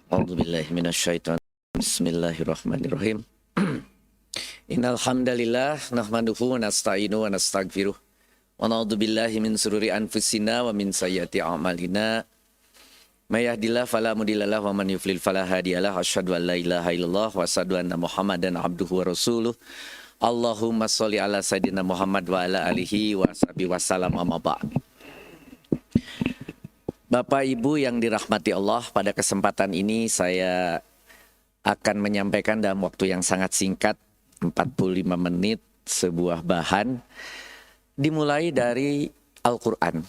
A'udzubillahi minasyaitonir rajim. Bismillahirrahmanirrahim. Innal hamdalillah nahmaduhu wa nasta'inu wa nastaghfiruh wa na'udzubillahi min sururi anfusina wa min sayyiati a'malina. May yahdihillahu fala mudhillalah wa man yudlil fala hadiyalah. Asyhadu an la ilaha illallah wa asyhadu anna Muhammadan abduhu wa rasuluh. Allahumma sholli ala sayidina Muhammad wa ala alihi wa sahbihi wasallam, amma ba'd. Bapak Ibu yang dirahmati Allah, pada kesempatan ini saya akan menyampaikan dalam waktu yang sangat singkat, 45 menit, sebuah bahan dimulai dari Al-Quran.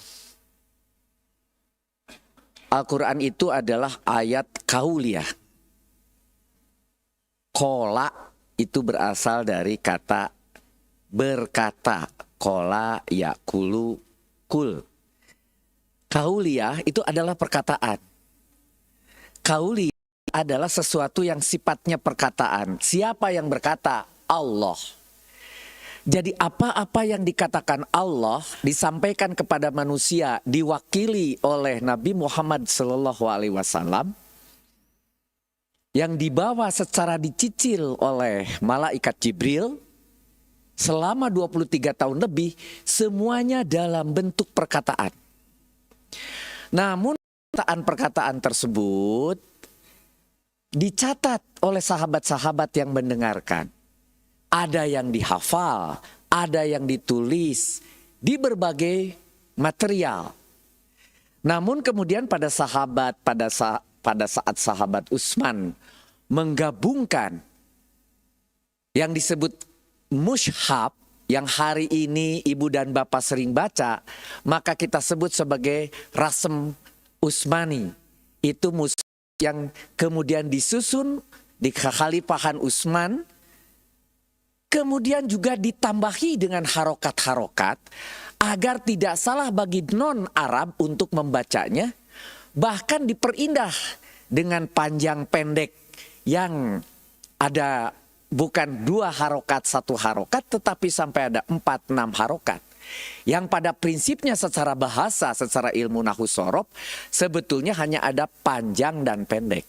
Al-Quran itu adalah ayat kauliyah. Kola itu berasal dari kata berkata. Kola yakulu kul. Kauliyah itu adalah perkataan. Kauliyah adalah sesuatu yang sifatnya perkataan. Siapa yang berkata? Allah. Jadi apa-apa yang dikatakan Allah disampaikan kepada manusia diwakili oleh Nabi Muhammad SAW yang dibawa secara dicicil oleh malaikat Jibril selama 23 tahun lebih, semuanya dalam bentuk perkataan. Namun perkataan tersebut dicatat oleh sahabat-sahabat yang mendengarkan. Ada yang dihafal, ada yang ditulis di berbagai material. Namun kemudian pada saat sahabat Utsman menggabungkan yang disebut mushaf, yang hari ini ibu dan bapak sering baca, maka kita sebut sebagai Rasm Utsmani. Itu mushaf yang kemudian disusun di kekhalifahan Utsman, kemudian juga ditambahi dengan harokat-harokat agar tidak salah bagi non-Arab untuk membacanya, bahkan diperindah dengan panjang pendek yang ada bukan 2 harokat 1 harokat, tetapi sampai ada 4-6 harokat. Yang pada prinsipnya secara bahasa, secara ilmu nahwu shorof, sebetulnya hanya ada panjang dan pendek.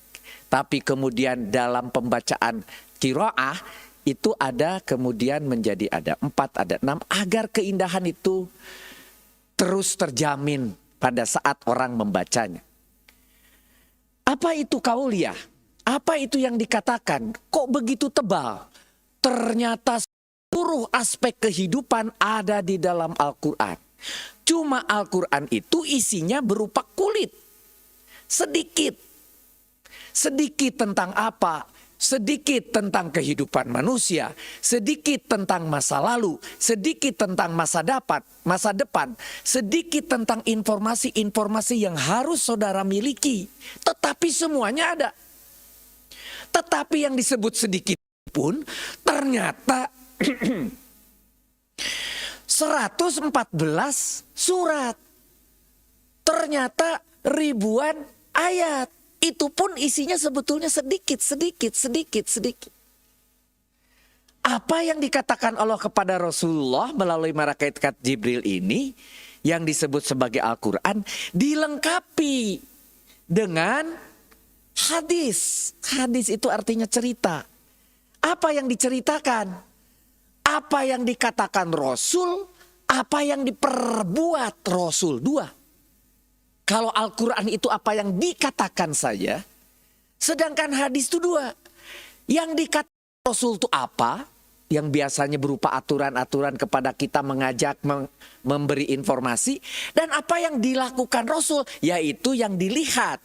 Tapi kemudian dalam pembacaan qiraah itu ada kemudian menjadi ada 4, ada 6, agar keindahan itu terus terjamin pada saat orang membacanya. Apa itu kauliyah? Apa itu yang dikatakan? Kok begitu tebal? Ternyata seluruh aspek kehidupan ada di dalam Al-Quran. Cuma Al-Quran itu isinya berupa kulit. Sedikit. Sedikit tentang apa? Sedikit tentang kehidupan manusia. Sedikit tentang masa lalu. Sedikit tentang masa depan. Sedikit tentang informasi-informasi yang harus saudara miliki. Tetapi semuanya ada. Tetapi yang disebut sedikit pun ternyata 114 surat. Ternyata ribuan ayat. Itu pun isinya sebetulnya sedikit. Apa yang dikatakan Allah kepada Rasulullah melalui malaikat Jibril ini, yang disebut sebagai Al-Quran, dilengkapi dengan hadis. Hadis itu artinya cerita. Apa yang diceritakan? Apa yang dikatakan Rasul? Apa yang diperbuat Rasul? 2. Kalau Al-Quran itu apa yang dikatakan saja, sedangkan hadis itu 2. Yang dikatakan Rasul itu apa? Yang biasanya berupa aturan-aturan kepada kita, mengajak, memberi informasi. Dan apa yang dilakukan Rasul? Yaitu yang dilihat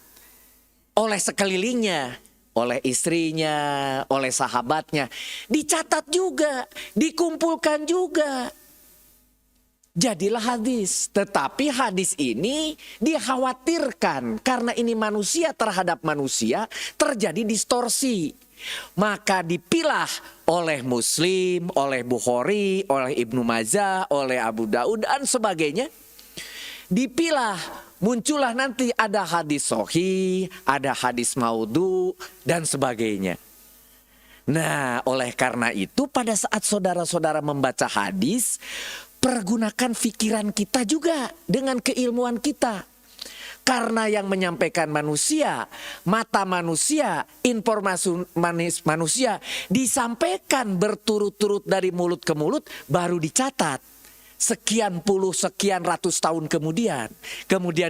oleh sekelilingnya, oleh istrinya, oleh sahabatnya. Dicatat juga, dikumpulkan juga. Jadilah hadis. Tetapi hadis ini dikhawatirkan karena ini manusia terhadap manusia terjadi distorsi. Maka dipilah oleh Muslim, oleh Bukhari, oleh Ibnu Majah, oleh Abu Daud dan sebagainya. Dipilah, muncullah nanti ada hadis sahih, ada hadis maudhu dan sebagainya. Nah, oleh karena itu pada saat saudara-saudara membaca hadis, pergunakan pikiran kita juga dengan keilmuan kita. Karena yang menyampaikan manusia, mata manusia, informasi manusia disampaikan berturut-turut dari mulut ke mulut, baru dicatat. Sekian puluh, sekian ratus tahun kemudian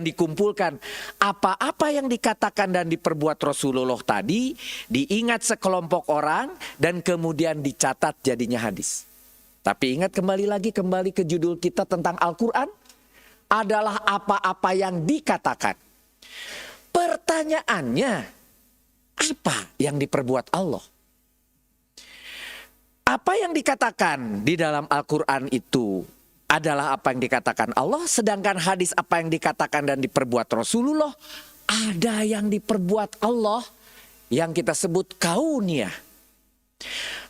dikumpulkan apa-apa yang dikatakan dan diperbuat Rasulullah tadi, diingat sekelompok orang dan kemudian dicatat jadinya hadis. Tapi ingat kembali ke judul kita tentang Al-Quran, adalah apa-apa yang dikatakan. Pertanyaannya, apa yang diperbuat Allah? Apa yang dikatakan di dalam Al-Quran itu adalah apa yang dikatakan Allah, sedangkan hadis apa yang dikatakan dan diperbuat Rasulullah, ada yang diperbuat Allah yang kita sebut kauniyah.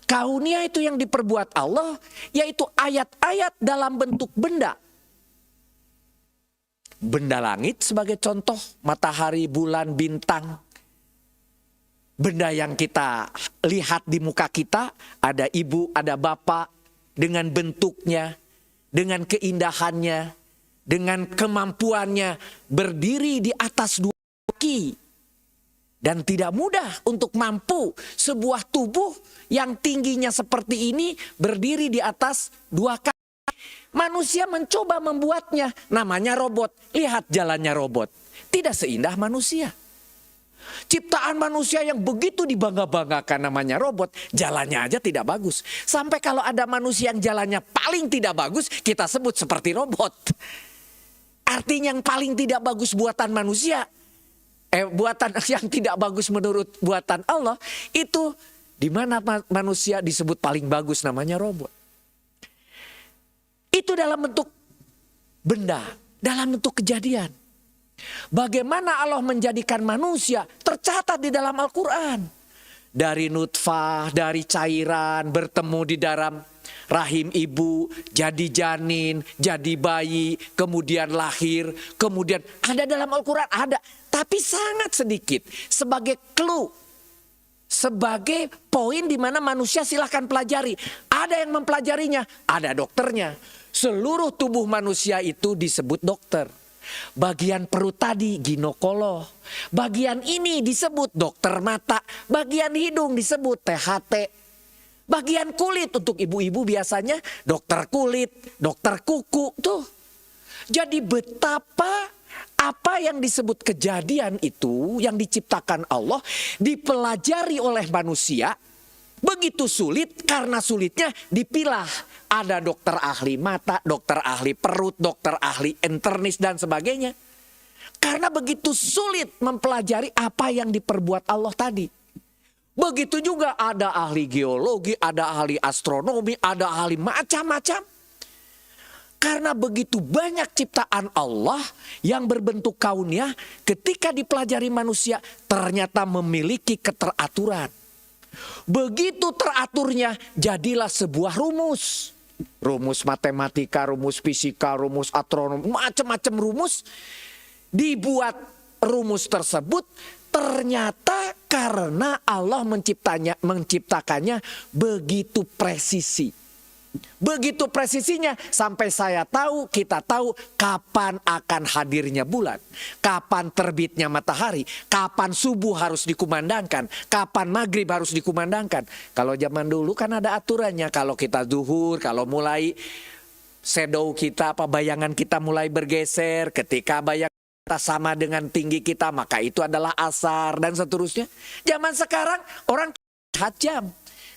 Kauniyah itu yang diperbuat Allah, yaitu ayat-ayat dalam bentuk benda. Benda langit sebagai contoh, matahari, bulan, bintang. Benda yang kita lihat di muka kita, ada ibu, ada bapak, dengan bentuknya, dengan keindahannya, dengan kemampuannya berdiri di atas dua kaki. Dan tidak mudah untuk mampu sebuah tubuh yang tingginya seperti ini berdiri di atas dua kaki. Manusia mencoba membuatnya, namanya robot. Lihat jalannya robot, tidak seindah manusia. Ciptaan manusia yang begitu dibangga-banggakan namanya robot, jalannya aja tidak bagus. Sampai kalau ada manusia yang jalannya paling tidak bagus, kita sebut seperti robot. Artinya yang paling tidak bagus buatan manusia, buatan yang tidak bagus menurut buatan Allah, itu di mana manusia disebut paling bagus, namanya robot. Itu dalam bentuk benda, dalam bentuk kejadian. Bagaimana Allah menjadikan manusia tercatat di dalam Al-Quran. Dari nutfah, dari cairan, bertemu di dalam rahim ibu, jadi janin, jadi bayi, kemudian lahir, kemudian ada dalam Al-Quran, ada. Tapi sangat sedikit, sebagai clue, sebagai poin di mana manusia silahkan pelajari. Ada yang mempelajarinya, ada dokternya. Seluruh tubuh manusia itu disebut dokter. Bagian perut tadi ginekolog. Bagian ini disebut dokter mata. Bagian hidung disebut THT. Bagian kulit untuk ibu-ibu biasanya dokter kulit, dokter kuku. Tuh. Jadi betapa apa yang disebut kejadian itu yang diciptakan Allah dipelajari oleh manusia. Begitu sulit, karena sulitnya dipilah. Ada dokter ahli mata, dokter ahli perut, dokter ahli internis dan sebagainya. Karena begitu sulit mempelajari apa yang diperbuat Allah tadi. Begitu juga ada ahli geologi, ada ahli astronomi, ada ahli macam-macam. Karena begitu banyak ciptaan Allah yang berbentuk kauniyah, ketika dipelajari manusia ternyata memiliki keteraturan. Begitu teraturnya jadilah sebuah rumus. Rumus matematika, rumus fisika, rumus astronomi, macam-macam rumus. Dibuat rumus tersebut ternyata karena Allah menciptakannya begitu presisi. Begitu presisinya sampai saya tahu, kita tahu kapan akan hadirnya bulan, kapan terbitnya matahari, kapan subuh harus dikumandangkan, kapan maghrib harus dikumandangkan. Kalau zaman dulu kan ada aturannya, kalau kita zuhur, kalau mulai shadow kita, bayangan kita mulai bergeser, ketika bayangan kita sama dengan tinggi kita, maka itu adalah asar dan seterusnya. Zaman sekarang orang lihat jam.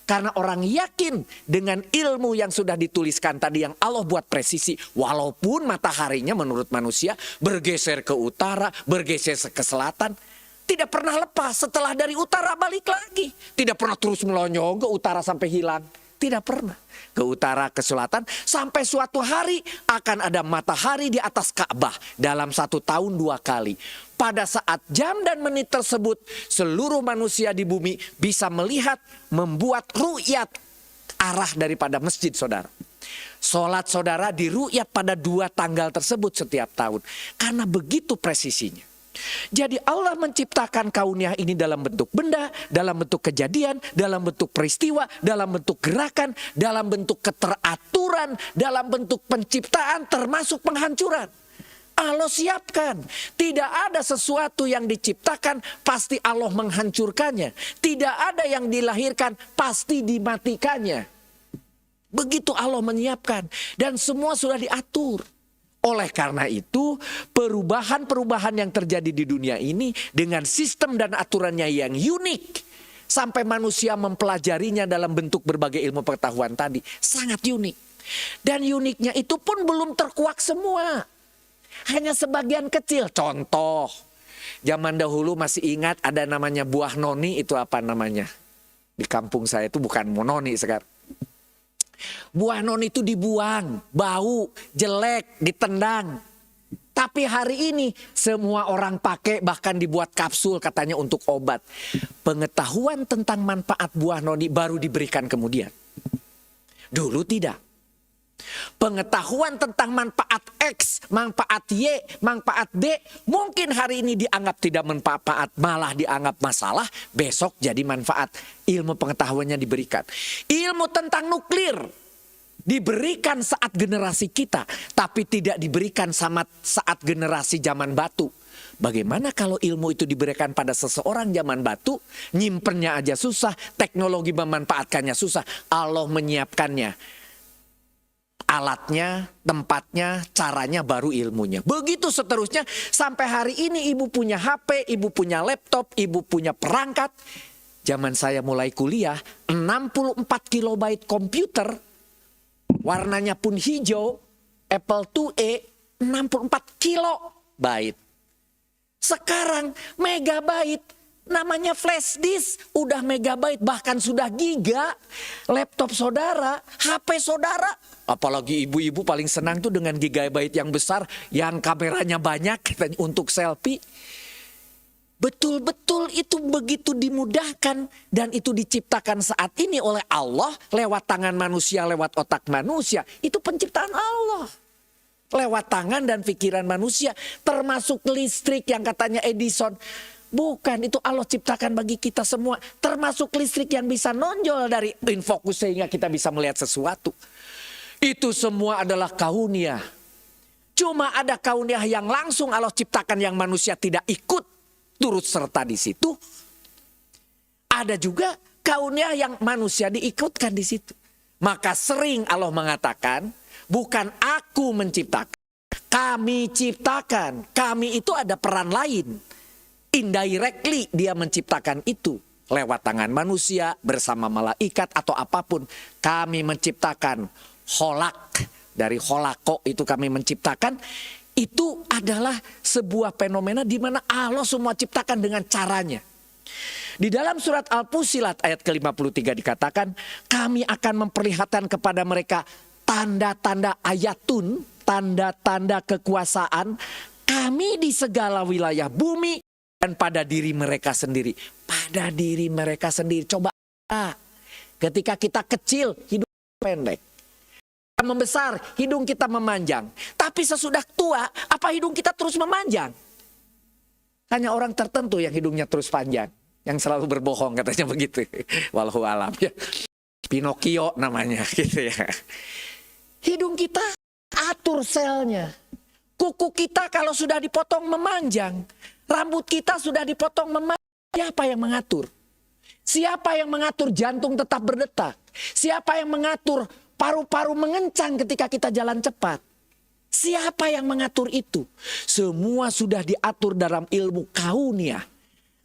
Karena orang yakin dengan ilmu yang sudah dituliskan tadi yang Allah buat presisi. Walaupun mataharinya menurut manusia bergeser ke utara, bergeser ke selatan. Tidak pernah lepas, setelah dari utara balik lagi. Tidak pernah terus melonyong ke utara sampai hilang. Tidak pernah. Ke utara, ke selatan. Sampai suatu hari akan ada matahari di atas Ka'bah dalam 1 tahun 2 kali. Pada saat jam dan menit tersebut, seluruh manusia di bumi bisa melihat, membuat ru'yat arah daripada masjid saudara. Sholat saudara diru'yat pada 2 tanggal tersebut setiap tahun. Karena begitu presisinya. Jadi Allah menciptakan kauniyah ini dalam bentuk benda, dalam bentuk kejadian, dalam bentuk peristiwa, dalam bentuk gerakan, dalam bentuk keteraturan, dalam bentuk penciptaan termasuk penghancuran. Allah siapkan. Tidak ada sesuatu yang diciptakan pasti Allah menghancurkannya. Tidak ada yang dilahirkan pasti dimatikannya. Begitu Allah menyiapkan. Dan semua sudah diatur. Oleh karena itu, perubahan-perubahan yang terjadi di dunia ini dengan sistem dan aturannya yang unik. Sampai manusia mempelajarinya dalam bentuk berbagai ilmu pengetahuan tadi. Sangat unik. Dan uniknya itu pun belum terkuak semua. Hanya sebagian kecil. Contoh, zaman dahulu masih ingat ada namanya buah noni, itu apa namanya? Di kampung saya itu bukan noni sekarang. Buah noni itu dibuang, bau, jelek, ditendang. Tapi hari ini semua orang pakai, bahkan dibuat kapsul katanya untuk obat. Pengetahuan tentang manfaat buah noni baru diberikan kemudian. Dulu tidak. Pengetahuan tentang manfaat X, manfaat Y, manfaat D mungkin hari ini dianggap tidak manfaat, malah dianggap masalah. Besok jadi manfaat. Ilmu pengetahuannya diberikan. Ilmu tentang nuklir diberikan saat generasi kita, tapi tidak diberikan saat generasi zaman batu. Bagaimana kalau ilmu itu diberikan pada seseorang zaman batu, nyimpennya aja susah, teknologi memanfaatkannya susah, Allah menyiapkannya. Alatnya, tempatnya, caranya, baru ilmunya. Begitu seterusnya sampai hari ini ibu punya HP, ibu punya laptop, ibu punya perangkat. Zaman saya mulai kuliah, 64 kilobyte komputer, warnanya pun hijau, Apple IIe, 64 kilobyte. Sekarang megabyte. Namanya flash disk, udah megabyte, bahkan sudah giga. Laptop saudara, HP saudara. Apalagi ibu-ibu paling senang tuh dengan gigabyte yang besar, yang kameranya banyak untuk selfie. Betul-betul itu begitu dimudahkan. Dan itu diciptakan saat ini oleh Allah, lewat tangan manusia, lewat otak manusia. Itu penciptaan Allah. Lewat tangan dan pikiran manusia, termasuk listrik yang katanya Edison. Bukan, itu Allah ciptakan bagi kita semua. Termasuk listrik yang bisa nonjol dari infocus sehingga kita bisa melihat sesuatu. Itu semua adalah karunia. Cuma ada karunia yang langsung Allah ciptakan yang manusia tidak ikut turut serta di situ. Ada juga karunia yang manusia diikutkan di situ. Maka sering Allah mengatakan, bukan aku menciptakan, kami ciptakan. Kami itu ada peran lain. Indirectly dia menciptakan itu lewat tangan manusia bersama malaikat atau apapun. Kami menciptakan holak, dari holako itu kami menciptakan. Itu adalah sebuah fenomena di mana Allah semua ciptakan dengan caranya. Di dalam surat Al-Fussilat ayat ke-53 dikatakan, kami akan memperlihatkan kepada mereka tanda-tanda ayatun, tanda-tanda kekuasaan kami di segala wilayah bumi. Dan pada diri mereka sendiri. Pada diri mereka sendiri. Coba ketika kita kecil, hidung pendek. Kita membesar, hidung kita memanjang. Tapi sesudah tua, apa hidung kita terus memanjang? Hanya orang tertentu yang hidungnya terus panjang. Yang selalu berbohong katanya begitu. Wallahu alam ya. Pinocchio namanya gitu ya. Hidung kita atur selnya. Kuku kita kalau sudah dipotong memanjang. Rambut kita sudah dipotong memanjang. Siapa yang mengatur? Siapa yang mengatur jantung tetap berdetak? Siapa yang mengatur paru-paru mengencang ketika kita jalan cepat? Siapa yang mengatur itu? Semua sudah diatur dalam ilmu karunia.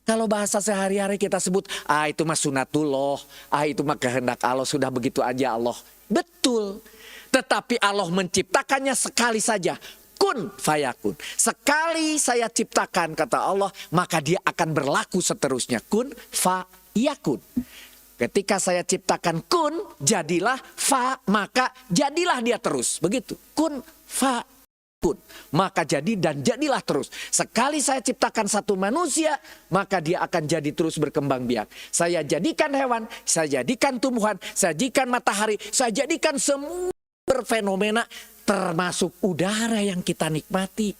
Kalau bahasa sehari-hari kita sebut, itu mah sunatullah, itu mah kehendak Allah, sudah begitu aja Allah. Betul. Tetapi Allah menciptakannya sekali saja. Kun fayakun. Sekali saya ciptakan kata Allah, maka dia akan berlaku seterusnya. Kun fayakun. Ketika saya ciptakan kun, jadilah fa, maka jadilah dia terus. Begitu. Kun fayakun. Maka jadi dan jadilah terus. Sekali saya ciptakan satu manusia, maka dia akan jadi terus berkembang biak. Saya jadikan hewan, saya jadikan tumbuhan, saya jadikan matahari, saya jadikan semua berfenomena. Termasuk udara yang kita nikmati.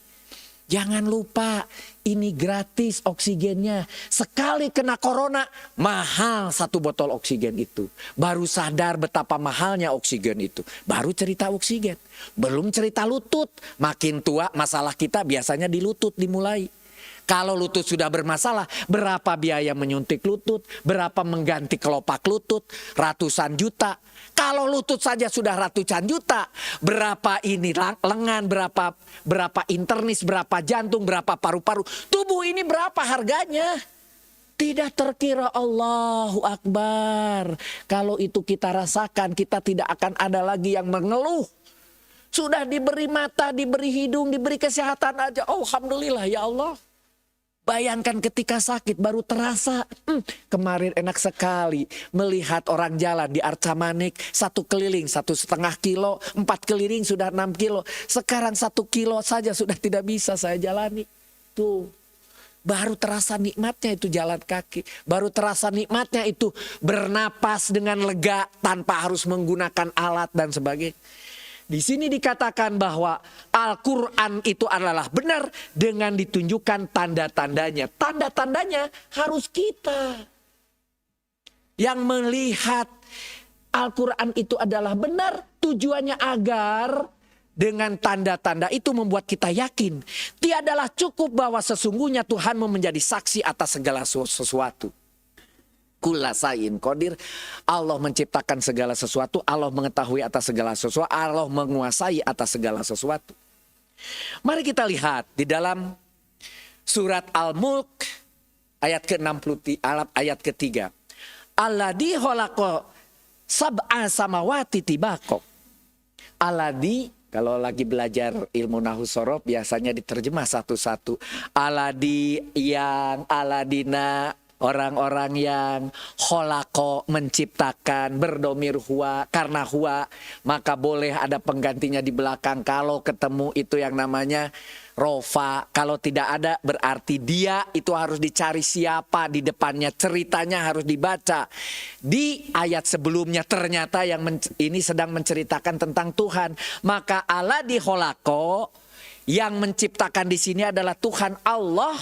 Jangan lupa ini gratis oksigennya. Sekali kena corona mahal 1 botol oksigen itu. Baru sadar betapa mahalnya oksigen itu. Baru cerita oksigen. Belum cerita lutut. Makin tua masalah kita biasanya di lutut dimulai. Kalau lutut sudah bermasalah, berapa biaya menyuntik lutut, berapa mengganti kelopak lutut, ratusan juta. Kalau lutut saja sudah ratusan juta, berapa ini lengan, berapa internis, berapa jantung, berapa paru-paru. Tubuh ini berapa harganya? Tidak terkira. Allahu Akbar. Kalau itu kita rasakan, kita tidak akan ada lagi yang mengeluh. Sudah diberi mata, diberi hidung, diberi kesehatan aja. Alhamdulillah ya Allah. Bayangkan ketika sakit baru terasa. Kemarin enak sekali melihat orang jalan di Arca Manik 1 keliling 1,5 kilo, 4 keliling sudah 6 kilo. Sekarang 1 kilo saja sudah tidak bisa saya jalani. Tuh. Baru terasa nikmatnya itu jalan kaki. Baru terasa nikmatnya itu bernapas dengan lega tanpa harus menggunakan alat dan sebagainya. Di sini dikatakan bahwa Al-Quran itu adalah benar dengan ditunjukkan tanda-tandanya. Tanda-tandanya harus kita yang melihat Al-Quran itu adalah benar. Tujuannya agar dengan tanda-tanda itu membuat kita yakin. Tiadalah cukup bahwa sesungguhnya Tuhan mau menjadi saksi atas segala sesuatu. Kullasain qadir. Allah menciptakan segala sesuatu, Allah mengetahui atas segala sesuatu, Allah menguasai atas segala sesuatu. Mari kita lihat di dalam surat Al-Mulk ayat ke-60 ayat ketiga. Alladzi khalaqa sab'a samawati tibaqo. Alladzi, kalau lagi belajar ilmu nahwu sorof biasanya diterjemah satu-satu. Alladzi, yang, aladina, orang-orang yang kholako, menciptakan, berdomir huwa, karena huwa maka boleh ada penggantinya di belakang. Kalau ketemu itu yang namanya rofa, kalau tidak ada berarti dia, itu harus dicari siapa di depannya, ceritanya harus dibaca. Di ayat sebelumnya ternyata yang ini sedang menceritakan tentang Tuhan. Maka Allah di kholako, yang menciptakan di sini adalah Tuhan Allah.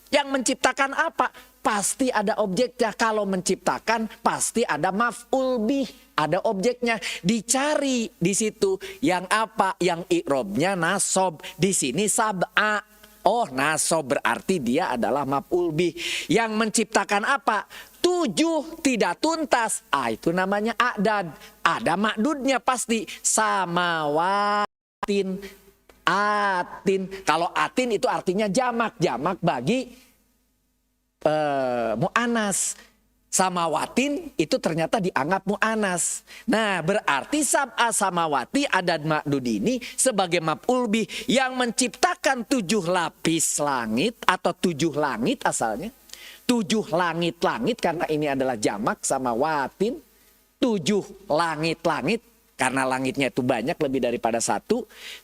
Yang menciptakan apa? Pasti ada objeknya. Kalau menciptakan pasti ada maf'ul bih, ada objeknya. Dicari di situ yang apa? Yang i'robnya nasob. Di sini sab'a. Oh, nasob berarti dia adalah maf'ul bih. Yang menciptakan apa? 7 tidak tuntas. Itu namanya a'dad. Ada makdudnya pasti. Samawatin, atin. Kalau atin itu artinya jamak. Jamak bagi mu'anas. Samawatin itu ternyata dianggap mu'anas. Nah, berarti sab'a samawati adad ma'dud ini sebagai maf'ul bih yang menciptakan 7 lapis langit atau 7 langit asalnya. 7 langit-langit karena ini adalah jamak samawatin. 7 langit-langit karena langitnya itu banyak lebih daripada 1.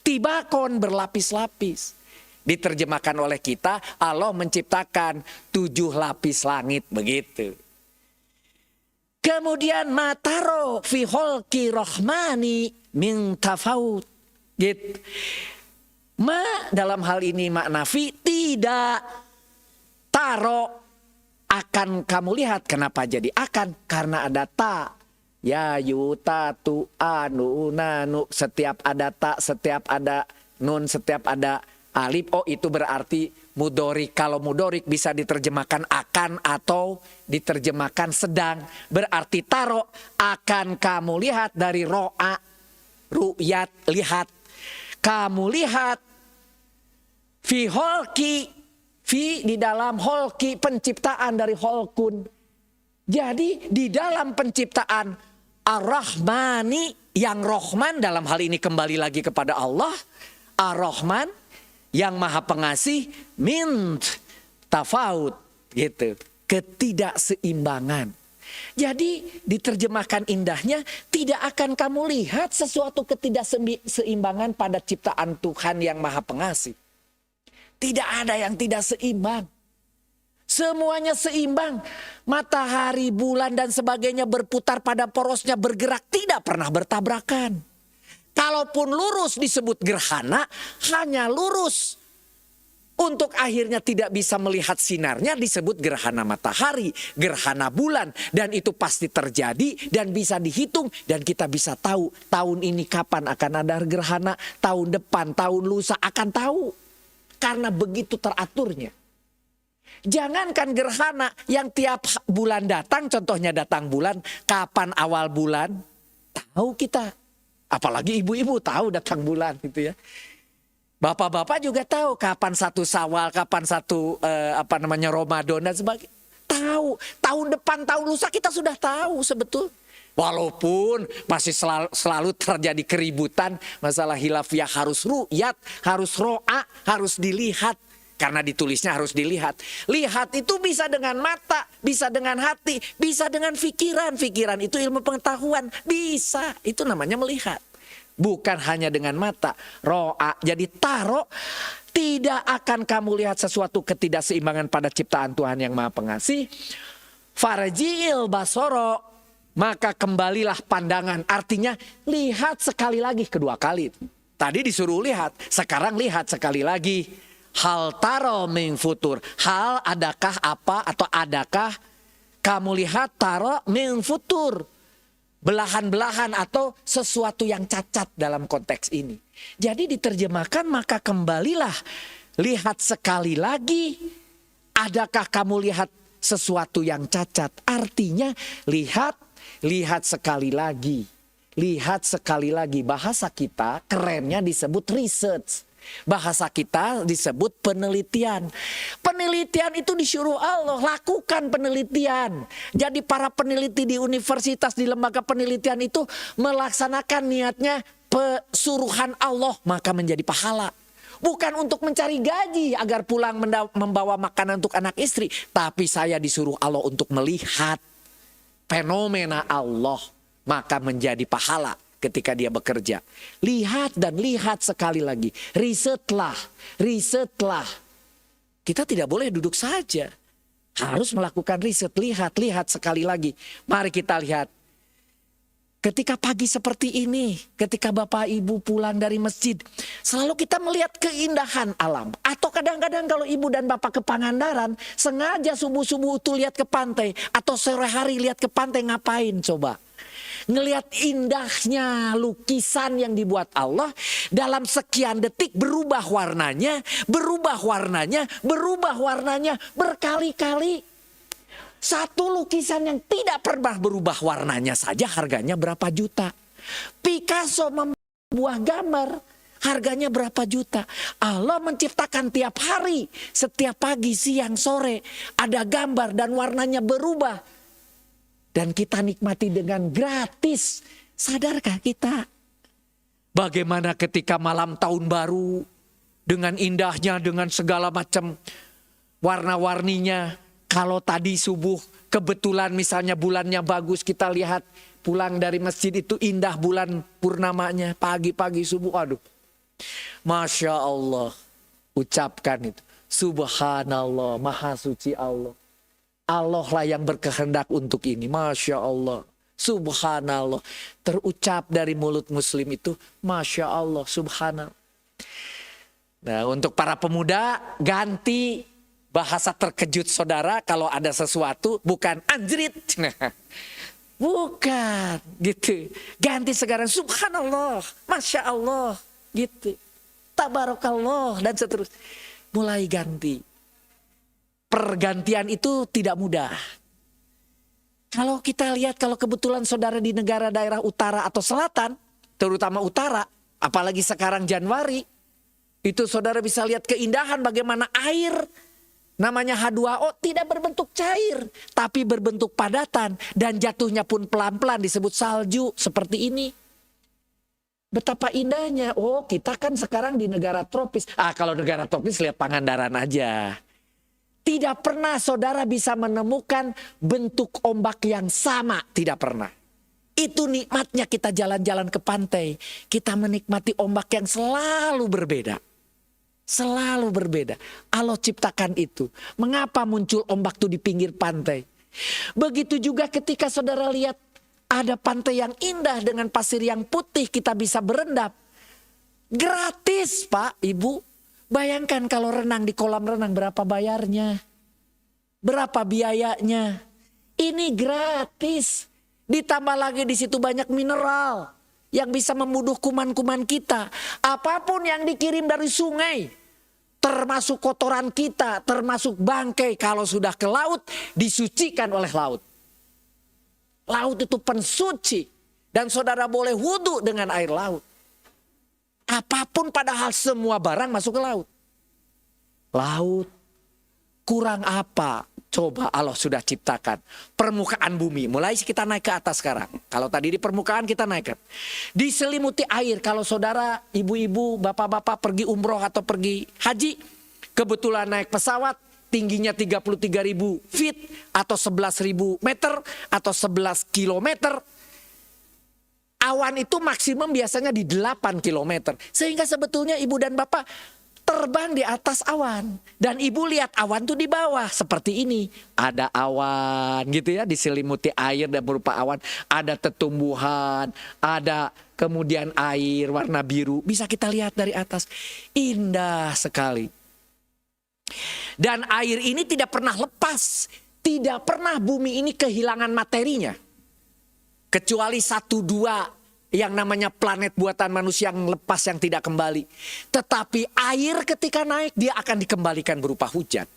Tibakon berlapis-lapis. Diterjemahkan oleh kita, Allah menciptakan 7 lapis langit, begitu. Kemudian mataro fi khalqi rahmani min tafaut. Gitu. Dalam hal ini makna fi tidak. Taro akan kamu lihat. Kenapa jadi akan? Karena ada ta. Ya yuta tu anu nanu. Setiap ada ta, setiap ada nun, setiap ada alif. Oh, itu berarti mudorik. Kalau mudorik bisa diterjemahkan akan atau diterjemahkan sedang. Berarti taro akan kamu lihat dari ro'a, ru'yat, lihat. Kamu lihat fi holki, fi di dalam holki, penciptaan dari holkun. Jadi di dalam penciptaan Ar-Rahmani, yang Rohman, dalam hal ini kembali lagi kepada Allah. Ar-Rahman yang maha pengasih, min tafaut, gitu, ketidakseimbangan. Jadi diterjemahkan indahnya, tidak akan kamu lihat sesuatu ketidakseimbangan pada ciptaan Tuhan yang maha pengasih. Tidak ada yang tidak seimbang. Semuanya seimbang. Matahari, bulan dan sebagainya berputar pada porosnya, bergerak, tidak pernah bertabrakan. Kalaupun lurus disebut gerhana, hanya lurus. Untuk akhirnya tidak bisa melihat sinarnya disebut gerhana matahari, gerhana bulan. Dan itu pasti terjadi dan bisa dihitung. Dan kita bisa tahu tahun ini kapan akan ada gerhana, tahun depan, tahun lusa akan tahu. Karena begitu teraturnya. Jangankan gerhana yang tiap bulan datang, contohnya datang bulan, kapan awal bulan, tahu kita. Apalagi ibu-ibu tahu datang bulan gitu ya. Bapak-bapak juga tahu kapan satu Syawal, kapan satu Ramadan dan sebagainya. Tahu, tahun depan, tahun lusa kita sudah tahu sebetulnya. Walaupun masih selalu terjadi keributan, masalah khilafiyah harus ru'yat, harus ro'a, harus dilihat. Karena ditulisnya harus dilihat. Lihat itu bisa dengan mata, bisa dengan hati, bisa dengan pikiran. Pikiran itu ilmu pengetahuan, bisa. Itu namanya melihat. Bukan hanya dengan mata, ro'a. Jadi taro, tidak akan kamu lihat sesuatu ketidakseimbangan pada ciptaan Tuhan yang Maha Pengasih. Farji'il basoro, maka kembalilah pandangan. Artinya lihat sekali lagi, kedua kali. Tadi disuruh lihat, sekarang lihat sekali lagi. Hal taro min futur. Hal adakah apa atau adakah kamu lihat taro min futur. Belahan-belahan atau sesuatu yang cacat dalam konteks ini. Jadi diterjemahkan maka kembalilah. Lihat sekali lagi. Adakah kamu lihat sesuatu yang cacat? Artinya lihat sekali lagi. Lihat sekali lagi. Bahasa kita kerennya disebut research. Bahasa kita disebut penelitian. Penelitian itu disuruh Allah, lakukan penelitian. Jadi para peneliti di universitas, di lembaga penelitian itu melaksanakan niatnya pesuruhan Allah, maka menjadi pahala. Bukan untuk mencari gaji agar pulang membawa makanan untuk anak istri. Tapi saya disuruh Allah untuk melihat fenomena Allah, maka menjadi pahala. Ketika dia bekerja, lihat dan lihat sekali lagi, risetlah. Kita tidak boleh duduk saja, harus melakukan riset, lihat sekali lagi. Mari kita lihat, ketika pagi seperti ini, ketika Bapak Ibu pulang dari masjid, selalu kita melihat keindahan alam. Atau kadang-kadang kalau Ibu dan Bapak ke Pangandaran, sengaja subuh-subuh itu lihat ke pantai, atau sore hari lihat ke pantai, ngapain coba? Ngelihat indahnya lukisan yang dibuat Allah, dalam sekian detik berubah warnanya berkali-kali. Satu lukisan yang tidak pernah berubah warnanya saja harganya berapa juta. Picasso membuat gambar harganya berapa juta. Allah menciptakan tiap hari, setiap pagi, siang, sore ada gambar dan warnanya berubah. Dan kita nikmati dengan gratis. Sadarkah kita? Bagaimana ketika malam tahun baru. Dengan indahnya, dengan segala macam warna-warninya. Kalau tadi subuh kebetulan misalnya bulannya bagus. Kita lihat pulang dari masjid itu indah bulan purnamanya. Pagi-pagi subuh, aduh. Masya Allah. Ucapkan itu. Subhanallah, maha suci Allah. Allah lah yang berkehendak untuk ini. Masya Allah. Subhanallah. Terucap dari mulut muslim itu. Masya Allah. Subhanallah. Nah, untuk para pemuda, ganti bahasa terkejut saudara. Kalau ada sesuatu, bukan anjrit. Bukan. Gitu. Ganti sekarang. Subhanallah. Masya Allah. Gitu. Tabarakallah. Dan seterusnya. Mulai ganti. Pergantian itu tidak mudah. Kalau kita lihat, kalau kebetulan saudara di negara daerah utara atau selatan, terutama utara, apalagi sekarang Januari, itu saudara bisa lihat keindahan bagaimana air, namanya H2O, tidak berbentuk cair, tapi berbentuk padatan, dan jatuhnya pun pelan-pelan disebut salju, seperti ini. Betapa indahnya. Oh, kita kan sekarang di negara tropis. Kalau negara tropis lihat Pangandaran aja. Tidak pernah saudara bisa menemukan bentuk ombak yang sama. Tidak pernah. Itu nikmatnya kita jalan-jalan ke pantai. Kita menikmati ombak yang selalu berbeda. Selalu berbeda. Allah ciptakan itu. Mengapa muncul ombak itu di pinggir pantai? Begitu juga ketika saudara lihat ada pantai yang indah dengan pasir yang putih, kita bisa berendam. Gratis Pak, Ibu. Bayangkan kalau renang di kolam renang berapa bayarnya? Berapa biayanya? Ini gratis. Ditambah lagi di situ banyak mineral yang bisa membunuh kuman-kuman kita. Apapun yang dikirim dari sungai, termasuk kotoran kita, termasuk bangkai, kalau sudah ke laut, disucikan oleh laut. Laut itu pensuci. Dan saudara boleh wudhu dengan air laut. Apapun, padahal semua barang masuk ke laut. Laut, kurang apa? Coba Allah sudah ciptakan permukaan bumi. Mulai kita naik ke atas sekarang. Kalau tadi di permukaan kita naik. Diselimuti air. Kalau saudara, ibu-ibu, bapak-bapak pergi umroh atau pergi haji, kebetulan naik pesawat, tingginya 33.000 feet atau 11.000 meter atau 11 kilometer. Awan itu maksimum biasanya di 8 kilometer. Sehingga sebetulnya ibu dan bapak terbang di atas awan. Dan ibu lihat awan tuh di bawah seperti ini. Ada awan gitu ya, diselimuti air dan berupa awan. Ada tetumbuhan, ada kemudian air warna biru. Bisa kita lihat dari atas. Indah sekali. Dan air ini tidak pernah lepas. Tidak pernah bumi ini kehilangan materinya. Kecuali 1-2 yang namanya planet buatan manusia yang lepas, yang tidak kembali. Tetapi air ketika naik dia akan dikembalikan berupa hujan.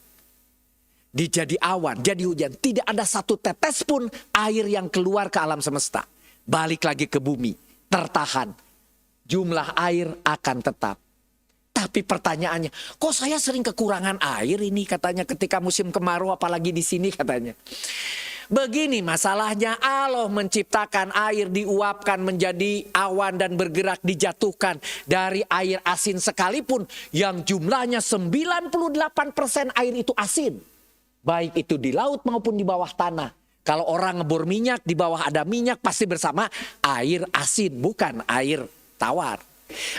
Jadi awan, jadi hujan. Tidak ada satu tetes pun air yang keluar ke alam semesta. Balik lagi ke bumi, tertahan. Jumlah air akan tetap. Tapi pertanyaannya, kok saya sering kekurangan air ini katanya ketika musim kemarau, apalagi di sini katanya. Begini masalahnya, Allah menciptakan air diuapkan menjadi awan dan bergerak dijatuhkan dari air asin sekalipun yang jumlahnya 98% air itu asin. Baik itu di laut maupun di bawah tanah. Kalau orang ngebor minyak, di bawah ada minyak pasti bersama air asin, bukan air tawar.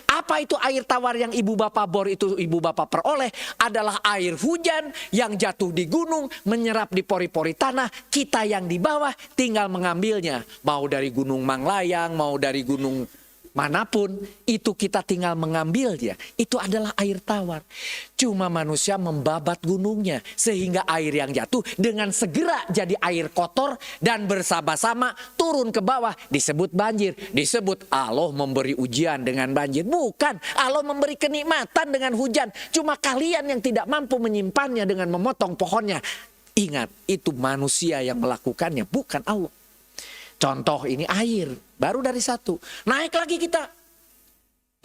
Apa itu air tawar yang ibu bapak bor itu ibu bapak peroleh? Adalah air hujan yang jatuh di gunung, menyerap di pori-pori tanah. Kita yang di bawah tinggal mengambilnya. Mau dari gunung Manglayang, mau dari gunung manapun, itu kita tinggal mengambilnya. Itu adalah air tawar. Cuma manusia membabat gunungnya, sehingga air yang jatuh dengan segera jadi air kotor dan bersama-sama turun ke bawah. Disebut banjir, disebut Allah memberi ujian dengan banjir. Bukan, Allah memberi kenikmatan dengan hujan. Cuma kalian yang tidak mampu menyimpannya dengan memotong pohonnya. Ingat, itu manusia yang melakukannya, bukan Allah. Contoh ini air, baru dari 1. Naik lagi kita.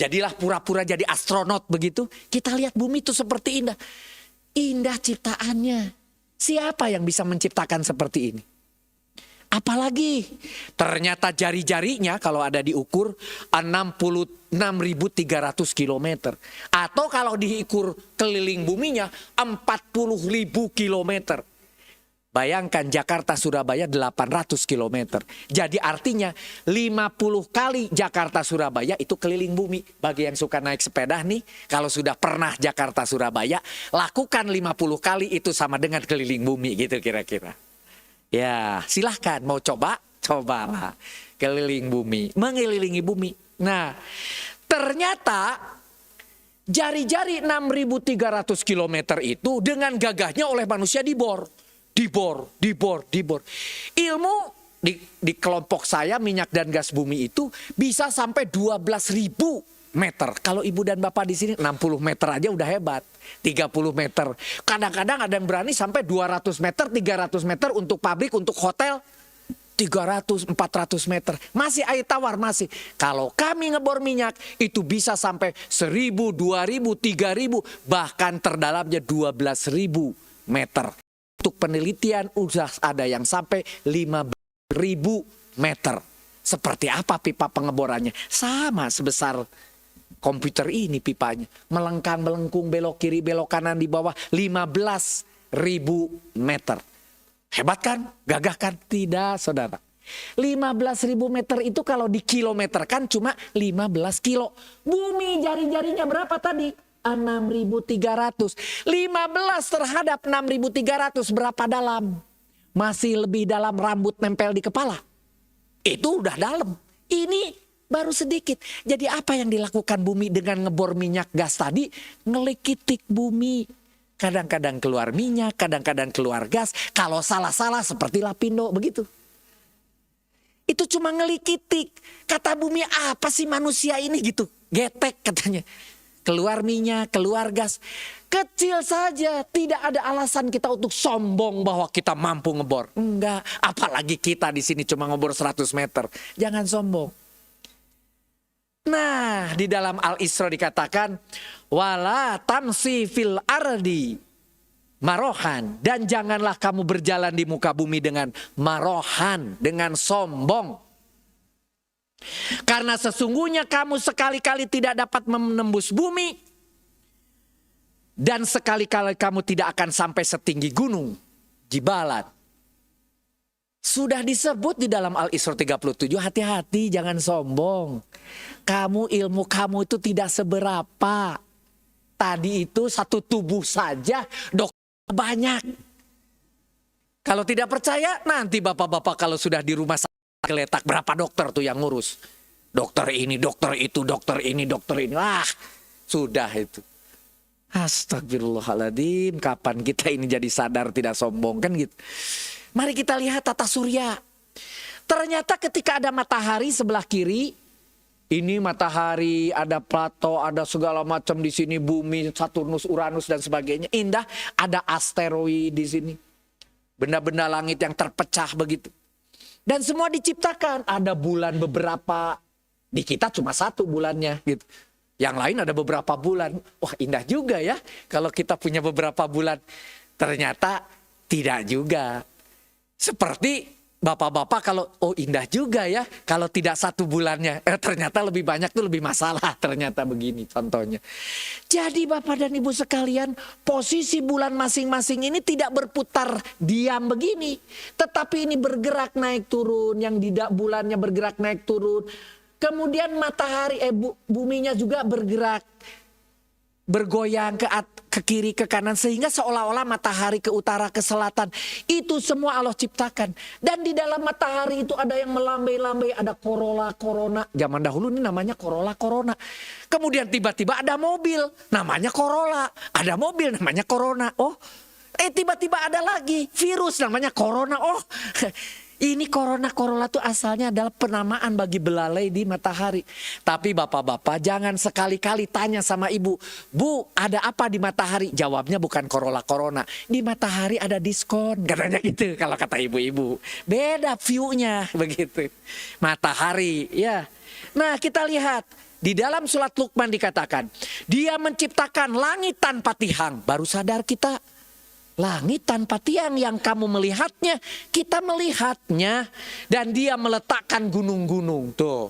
Jadilah pura-pura jadi astronot begitu. Kita lihat bumi itu seperti indah. Indah ciptaannya. Siapa yang bisa menciptakan seperti ini? Apalagi ternyata jari-jarinya kalau ada diukur 66.300 kilometer. Atau kalau diukur keliling buminya 40.000 kilometer. Bayangkan Jakarta Surabaya 800 km. Jadi artinya 50 kali Jakarta Surabaya itu keliling bumi. Bagi yang suka naik sepeda nih, kalau sudah pernah Jakarta Surabaya, lakukan 50 kali itu sama dengan keliling bumi gitu kira-kira. Ya, silahkan mau coba, cobalah keliling bumi, mengelilingi bumi. Nah, ternyata jari-jari 6.300 km itu dengan gagahnya oleh manusia dibor. Ilmu di kelompok saya minyak dan gas bumi itu bisa sampai 12.000 meter. Kalau ibu dan bapak di sini 60 meter aja udah hebat. 30 meter. Kadang-kadang ada yang berani sampai 200 meter, 300 meter untuk pabrik, untuk hotel. 300, 400 meter. Masih air tawar, masih. Kalau kami ngebor minyak, itu bisa sampai 1.000, 2.000, 3.000. Bahkan terdalamnya 12.000 meter. Untuk penelitian udah ada yang sampai 15.000 meter. Seperti apa pipa pengeborannya? Sama sebesar komputer ini pipanya. Melengkang, melengkung, belok kiri, belok kanan di bawah 15.000 meter. Hebat kan? Gagah kan? Tidak, saudara. 15.000 meter itu kalau dikilometerkan cuma 15 kilo. Bumi jari-jarinya berapa tadi? 6.300. 15 terhadap 6.300 berapa dalam? Masih lebih dalam rambut nempel di kepala. Itu udah dalam. Ini baru sedikit. Jadi apa yang dilakukan bumi dengan ngebor minyak gas tadi? Ngelikitik bumi. Kadang-kadang keluar minyak, kadang-kadang keluar gas. Kalau salah-salah seperti Lapindo begitu. Itu cuma ngelikitik. Kata bumi, apa sih manusia ini gitu. Getek katanya. Keluar minyak, keluar gas. Kecil saja, tidak ada alasan kita untuk sombong bahwa kita mampu ngebor. Enggak, apalagi kita di sini cuma ngebor 100 meter. Jangan sombong. Nah, di dalam Al-Isra dikatakan, wala tamsi fil ardi marohan, dan janganlah kamu berjalan di muka bumi dengan marohan, dengan sombong. Karena sesungguhnya kamu sekali-kali tidak dapat menembus bumi, dan sekali-kali kamu tidak akan sampai setinggi gunung Jibalat. Sudah disebut di dalam Al-Isra 37, hati-hati jangan sombong. Ilmu kamu itu tidak seberapa. Tadi itu satu tubuh saja dokter banyak. Kalau tidak percaya, nanti bapak-bapak kalau sudah di rumah sakit geletak, berapa dokter tuh yang ngurus? Dokter ini, dokter itu, dokter ini, dokter ini. Wah, sudah itu. Astagfirullahaladzim, kapan kita ini jadi sadar tidak sombong kan gitu. Mari kita lihat tata surya. Ternyata ketika ada matahari sebelah kiri, ini matahari, ada Plato, ada segala macam di sini, bumi, Saturnus, Uranus dan sebagainya. Indah, ada asteroid di sini. Benda-benda langit yang terpecah begitu. Dan semua diciptakan, ada bulan beberapa. Di kita cuma satu bulannya gitu. Yang lain ada beberapa bulan. Wah, indah juga ya kalau kita punya beberapa bulan. Ternyata tidak juga. Seperti bapak-bapak kalau, oh indah juga ya kalau tidak satu bulannya. Ternyata lebih banyak tuh lebih masalah. Ternyata begini contohnya. Jadi bapak dan ibu sekalian, posisi bulan masing-masing ini tidak berputar diam begini. Tetapi ini bergerak naik turun. Yang tidak bulannya bergerak naik turun. Kemudian matahari, buminya juga bergerak, bergoyang ke kiri, ke kanan. Sehingga seolah-olah matahari ke utara, ke selatan. Itu semua Allah ciptakan. Dan di dalam matahari itu ada yang melambai-lambai, ada corolla, corona. Zaman dahulu ini namanya corolla, corona. Kemudian tiba-tiba ada mobil, namanya Corolla. Ada mobil, namanya Corona. Oh, tiba-tiba ada lagi virus, namanya Corona. Oh, ini Corolla tuh asalnya adalah penamaan bagi belalai di matahari. Tapi bapak-bapak jangan sekali-kali tanya sama ibu, Bu, ada apa di matahari? Jawabnya bukan Corona. Di matahari ada diskon, katanya gitu kalau kata ibu-ibu. Beda view-nya begitu. Matahari, ya. Nah, kita lihat di dalam surat Luqman dikatakan, Dia menciptakan langit tanpa tiang. Baru sadar kita. Langit tanpa tiang, yang kamu melihatnya, kita melihatnya. Dan Dia meletakkan gunung-gunung. Tuh,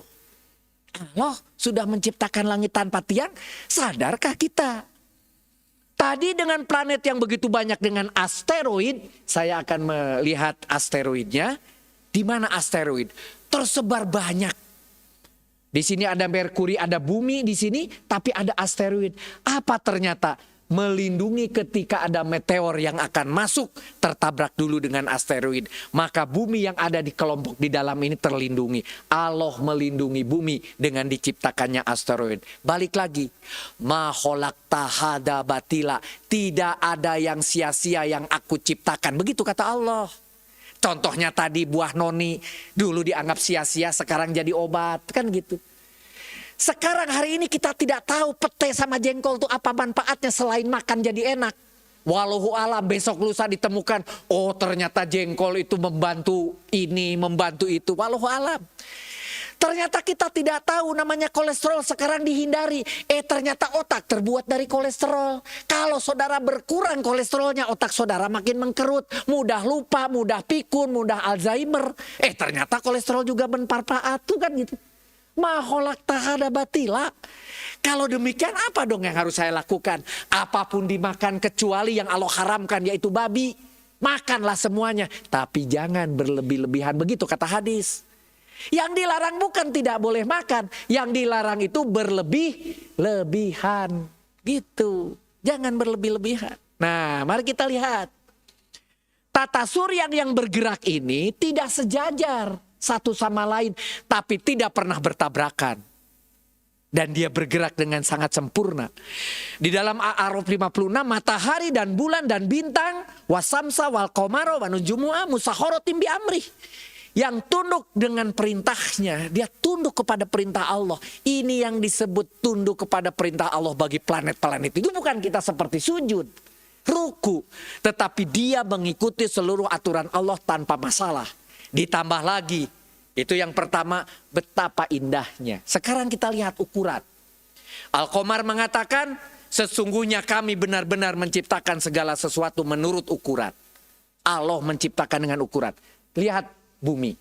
Allah sudah menciptakan langit tanpa tiang. Sadarkah kita? Tadi dengan planet yang begitu banyak, dengan asteroid, saya akan melihat asteroidnya. Di mana asteroid? Tersebar banyak. Di sini ada Merkuri, ada bumi di sini, tapi ada asteroid. Apa ternyata? Melindungi ketika ada meteor yang akan masuk, tertabrak dulu dengan asteroid. Maka bumi yang ada di kelompok di dalam ini terlindungi. Allah melindungi bumi dengan diciptakannya asteroid. Balik lagi. Ma khalaqta hada batila. Tidak ada yang sia-sia yang aku ciptakan. Begitu kata Allah. Contohnya tadi buah noni. Dulu dianggap sia-sia, sekarang jadi obat. Kan gitu. Sekarang hari ini kita tidak tahu pete sama jengkol itu apa manfaatnya selain makan jadi enak. Wallahu alam, besok lusa ditemukan, oh ternyata jengkol itu membantu ini, membantu itu. Wallahu alam. Ternyata kita tidak tahu namanya kolesterol, sekarang dihindari. Ternyata otak terbuat dari kolesterol. Kalau saudara berkurang kolesterolnya, otak saudara makin mengkerut. Mudah lupa, mudah pikun, mudah Alzheimer. Ternyata kolesterol juga bermanfaat tuh kan gitu. Ma khalaqta hada batila. Kalau demikian apa dong yang harus saya lakukan? Apapun dimakan kecuali yang Allah haramkan, yaitu babi. Makanlah semuanya, tapi jangan berlebih-lebihan. Begitu kata hadis. Yang dilarang bukan tidak boleh makan, yang dilarang itu berlebih-lebihan. Gitu. Jangan berlebih-lebihan. Nah, mari kita lihat. Tata surya yang bergerak ini tidak sejajar. satu sama lain, tapi tidak pernah bertabrakan. Dan dia bergerak dengan sangat sempurna. Di dalam A'raf 56, matahari dan bulan dan bintang, wasamsa wal qamara wa nujumuha musakhkharatin bi amrih. Yang tunduk dengan perintahnya, dia tunduk kepada perintah Allah. Ini yang disebut tunduk kepada perintah Allah bagi planet-planet. Itu bukan kita seperti sujud, ruku, tetapi dia mengikuti seluruh aturan Allah tanpa masalah. Ditambah lagi, itu yang pertama, betapa indahnya. Sekarang kita lihat ukuran. Al-Qamar mengatakan, sesungguhnya kami benar-benar menciptakan segala sesuatu menurut ukuran. Allah menciptakan dengan ukuran. Lihat bumi.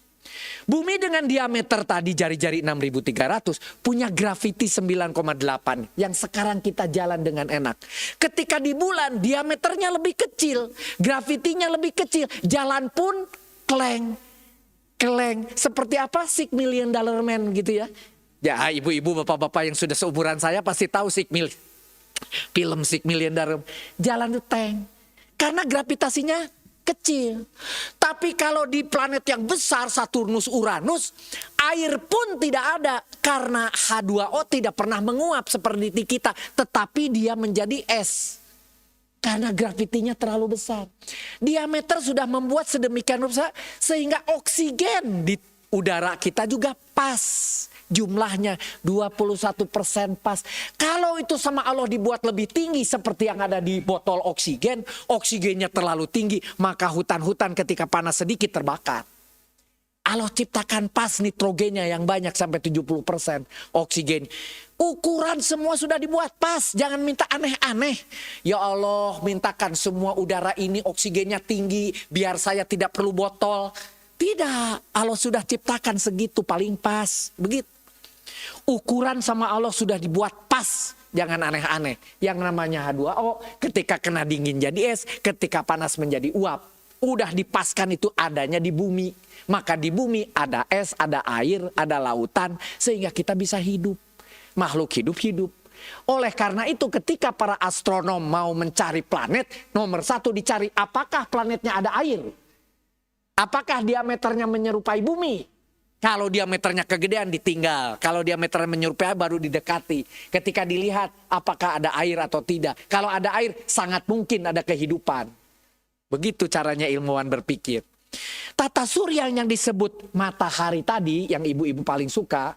Bumi dengan diameter tadi jari-jari 6.300 punya graviti 9,8 yang sekarang kita jalan dengan enak. Ketika di bulan diameternya lebih kecil, gravitinya lebih kecil, jalan pun kleng. Seperti apa? $6 Million Man gitu ya. Ya ibu-ibu bapak-bapak yang sudah seumuran saya pasti tahu film $6 Million. Jalan itu tank. Karena gravitasinya kecil. Tapi kalau di planet yang besar, Saturnus, Uranus, air pun tidak ada. Karena H2O tidak pernah menguap seperti di kita. Tetapi dia menjadi es. Karena gravitinya terlalu besar. Diameter sudah membuat sedemikian besar sehingga oksigen di udara kita juga pas. Jumlahnya 21% pas. Kalau itu sama Allah dibuat lebih tinggi seperti yang ada di botol oksigen. Oksigennya terlalu tinggi. Maka hutan-hutan ketika panas sedikit terbakar. Allah ciptakan pas nitrogennya yang banyak sampai 70% oksigen. Ukuran semua sudah dibuat pas. Jangan minta aneh-aneh. Ya Allah, mintakan semua udara ini oksigennya tinggi biar saya tidak perlu botol. Tidak, Allah sudah ciptakan segitu paling pas. Begitu. Ukuran sama Allah sudah dibuat pas. Jangan aneh-aneh. Yang namanya H2O ketika kena dingin jadi es, ketika panas menjadi uap. Udah dipaskan itu adanya di bumi. Maka di bumi ada es, ada air, ada lautan sehingga kita bisa hidup. Makhluk hidup. Oleh karena itu ketika para astronom mau mencari planet, nomor satu dicari apakah planetnya ada air. Apakah diameternya menyerupai bumi. Kalau diameternya kegedean ditinggal. Kalau diameternya menyerupai baru didekati. Ketika dilihat apakah ada air atau tidak. Kalau ada air sangat mungkin ada kehidupan. Begitu caranya ilmuwan berpikir. Tata surya yang disebut matahari tadi yang ibu-ibu paling suka.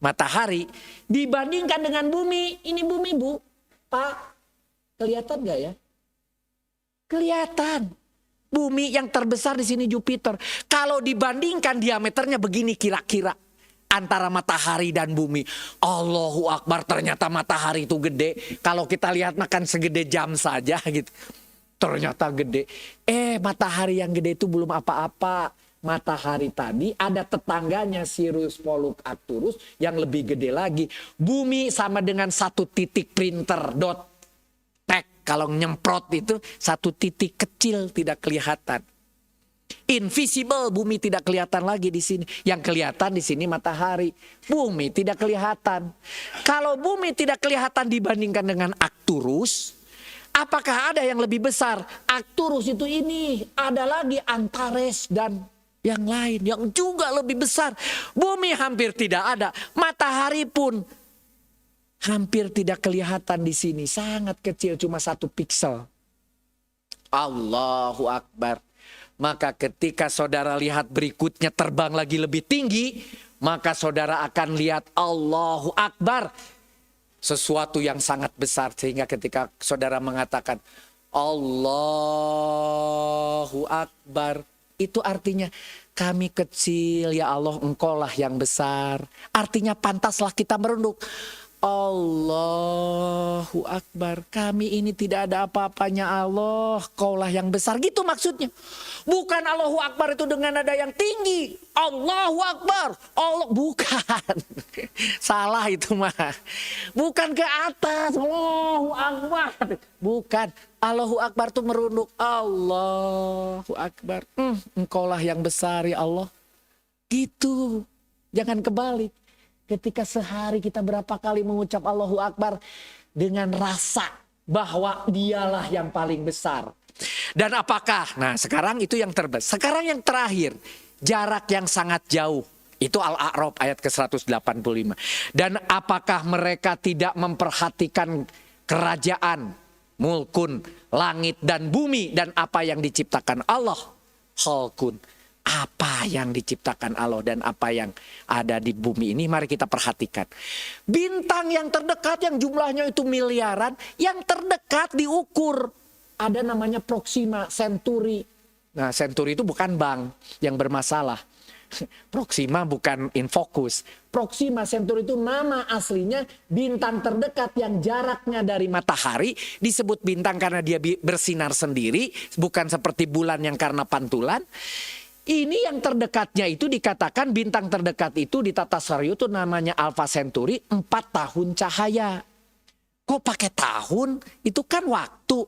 Matahari dibandingkan dengan bumi. Ini bumi bu. Pak, kelihatan gak ya? Kelihatan. Bumi yang terbesar di sini Jupiter. Kalau dibandingkan diameternya begini kira-kira. Antara matahari dan bumi. Allahu Akbar, ternyata matahari itu gede. Kalau kita lihat makan segede jam saja gitu. Ternyata gede. Matahari yang gede itu belum apa-apa. Matahari tadi ada tetangganya Sirius, Pollux, Arcturus yang lebih gede lagi. Bumi sama dengan satu titik printer dot tek. Kalau nyemprot itu satu titik kecil tidak kelihatan. Invisible, bumi tidak kelihatan lagi di sini. Yang kelihatan di sini matahari. Bumi tidak kelihatan. Kalau bumi tidak kelihatan dibandingkan dengan Arcturus, apakah ada yang lebih besar? Arcturus itu ini, ada lagi Antares dan yang lain yang juga lebih besar. Bumi hampir tidak ada, matahari pun hampir tidak kelihatan di sini, sangat kecil, cuma 1 pixel. Allahu Akbar. Maka ketika saudara lihat berikutnya terbang lagi lebih tinggi, maka saudara akan lihat Allahu Akbar. Sesuatu yang sangat besar sehingga ketika saudara mengatakan Allahu Akbar, itu artinya kami kecil ya Allah, engkaulah yang besar. Artinya pantaslah kita merunduk. Allahu Akbar, kami ini tidak ada apa-apanya Allah, kaulah yang besar. Gitu maksudnya. Bukan Allahu Akbar itu dengan nada yang tinggi. Allahu Akbar, Allah, bukan. Salah itu mah. Bukan ke atas, Allahu Akbar. Bukan, Allahu Akbar itu merunduk. Allahu Akbar, engkaulah yang besar ya Allah. Gitu, jangan kebalik. Ketika sehari kita berapa kali mengucap Allahu Akbar dengan rasa bahwa dialah yang paling besar. Dan apakah, nah sekarang itu yang terbesar. Sekarang yang terakhir, jarak yang sangat jauh. Itu Al-A'raf ayat ke-185. Dan apakah mereka tidak memperhatikan kerajaan, mulkun, langit dan bumi dan apa yang diciptakan Allah? Khalqun. Apa yang diciptakan Allah dan apa yang ada di bumi ini, mari kita perhatikan. Bintang yang terdekat yang jumlahnya itu miliaran, yang terdekat diukur. Ada namanya Proxima Centauri. Nah, Centauri itu bukan bank yang bermasalah. Proxima bukan infocus. Proxima Centauri itu nama aslinya bintang terdekat yang jaraknya dari matahari. Disebut bintang karena dia bersinar sendiri, bukan seperti bulan yang karena pantulan. Ini yang terdekatnya itu dikatakan bintang terdekat itu di tata surya itu namanya Alpha Centauri 4 tahun cahaya. Kok pakai tahun? Itu kan waktu.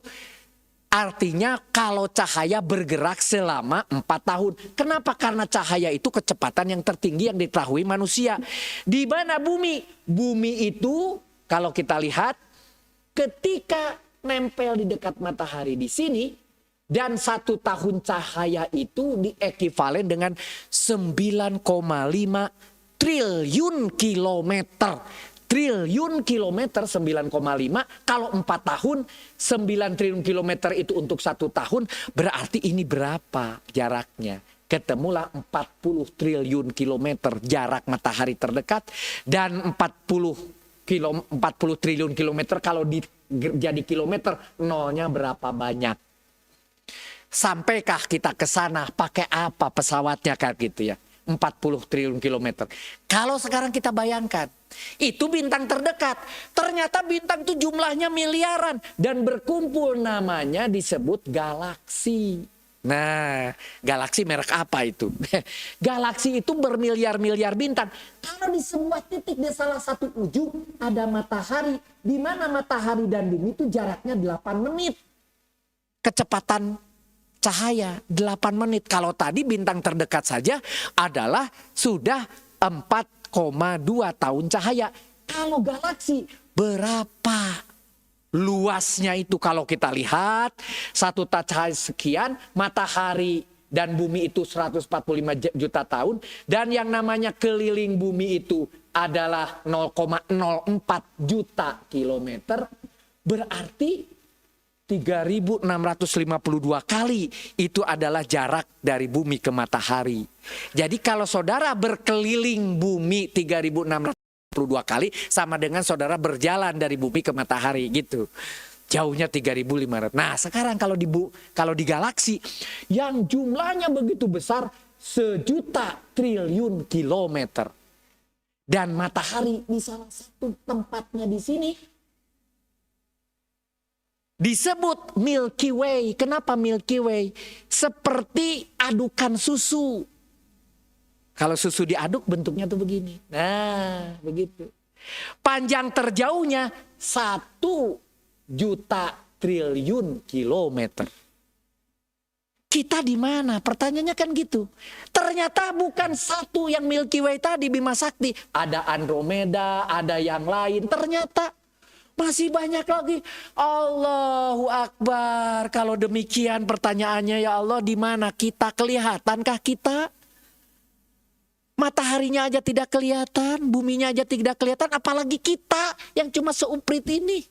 Artinya kalau cahaya bergerak selama 4 tahun. Kenapa? Karena cahaya itu kecepatan yang tertinggi yang diketahui manusia. Di mana bumi? Bumi itu kalau kita lihat ketika nempel di dekat matahari di sini. Dan 1 tahun cahaya itu diekivalen dengan 9,5 triliun kilometer. Triliun kilometer 9,5. Kalau 4 tahun 9 triliun kilometer itu untuk 1 tahun. Berarti ini berapa jaraknya? Ketemulah 40 triliun kilometer jarak matahari terdekat. Dan 40 triliun kilometer kalau jadi kilometer nolnya berapa banyak? Sampaikah kita ke sana pakai apa pesawatnya kan gitu ya. 40 triliun kilometer. Kalau sekarang kita bayangkan, itu bintang terdekat. Ternyata bintang itu jumlahnya miliaran dan berkumpul, namanya disebut galaksi. Nah, galaksi merek apa itu? Galaksi itu bermiliar-miliar bintang. Kalau di sebuah titik di salah satu ujung ada matahari, di mana matahari dan bumi itu jaraknya 8 menit. Kecepatan cahaya 8 menit. Kalau tadi bintang terdekat saja adalah sudah 4,2 tahun cahaya. Kalau galaksi berapa luasnya itu? Kalau kita lihat 1 cahaya sekian, matahari dan bumi itu 145 juta tahun. Dan yang namanya keliling bumi itu adalah 0,04 juta kilometer. Berarti 3.652 kali itu adalah jarak dari bumi ke matahari. Jadi kalau saudara berkeliling bumi 3.652 kali sama dengan saudara berjalan dari bumi ke matahari gitu. Jauhnya 3.500. Nah, sekarang kalau di galaksi yang jumlahnya begitu besar 1.000.000 triliun kilometer. Dan matahari di salah satu tempatnya di sini disebut Milky Way. Kenapa Milky Way? Seperti adukan susu. Kalau susu diaduk bentuknya tuh begini. Nah, begitu. Panjang terjauhnya 1.000.000 triliun kilometer. Kita di mana? Pertanyaannya kan gitu. Ternyata bukan satu yang Milky Way tadi Bima Sakti. Ada Andromeda, ada yang lain. Ternyata masih banyak lagi. Allahu Akbar. Kalau demikian pertanyaannya, ya Allah, di mana kita? Kelihatankah kita? Mataharinya aja tidak kelihatan, buminya aja tidak kelihatan, apalagi kita yang cuma seuprit ini.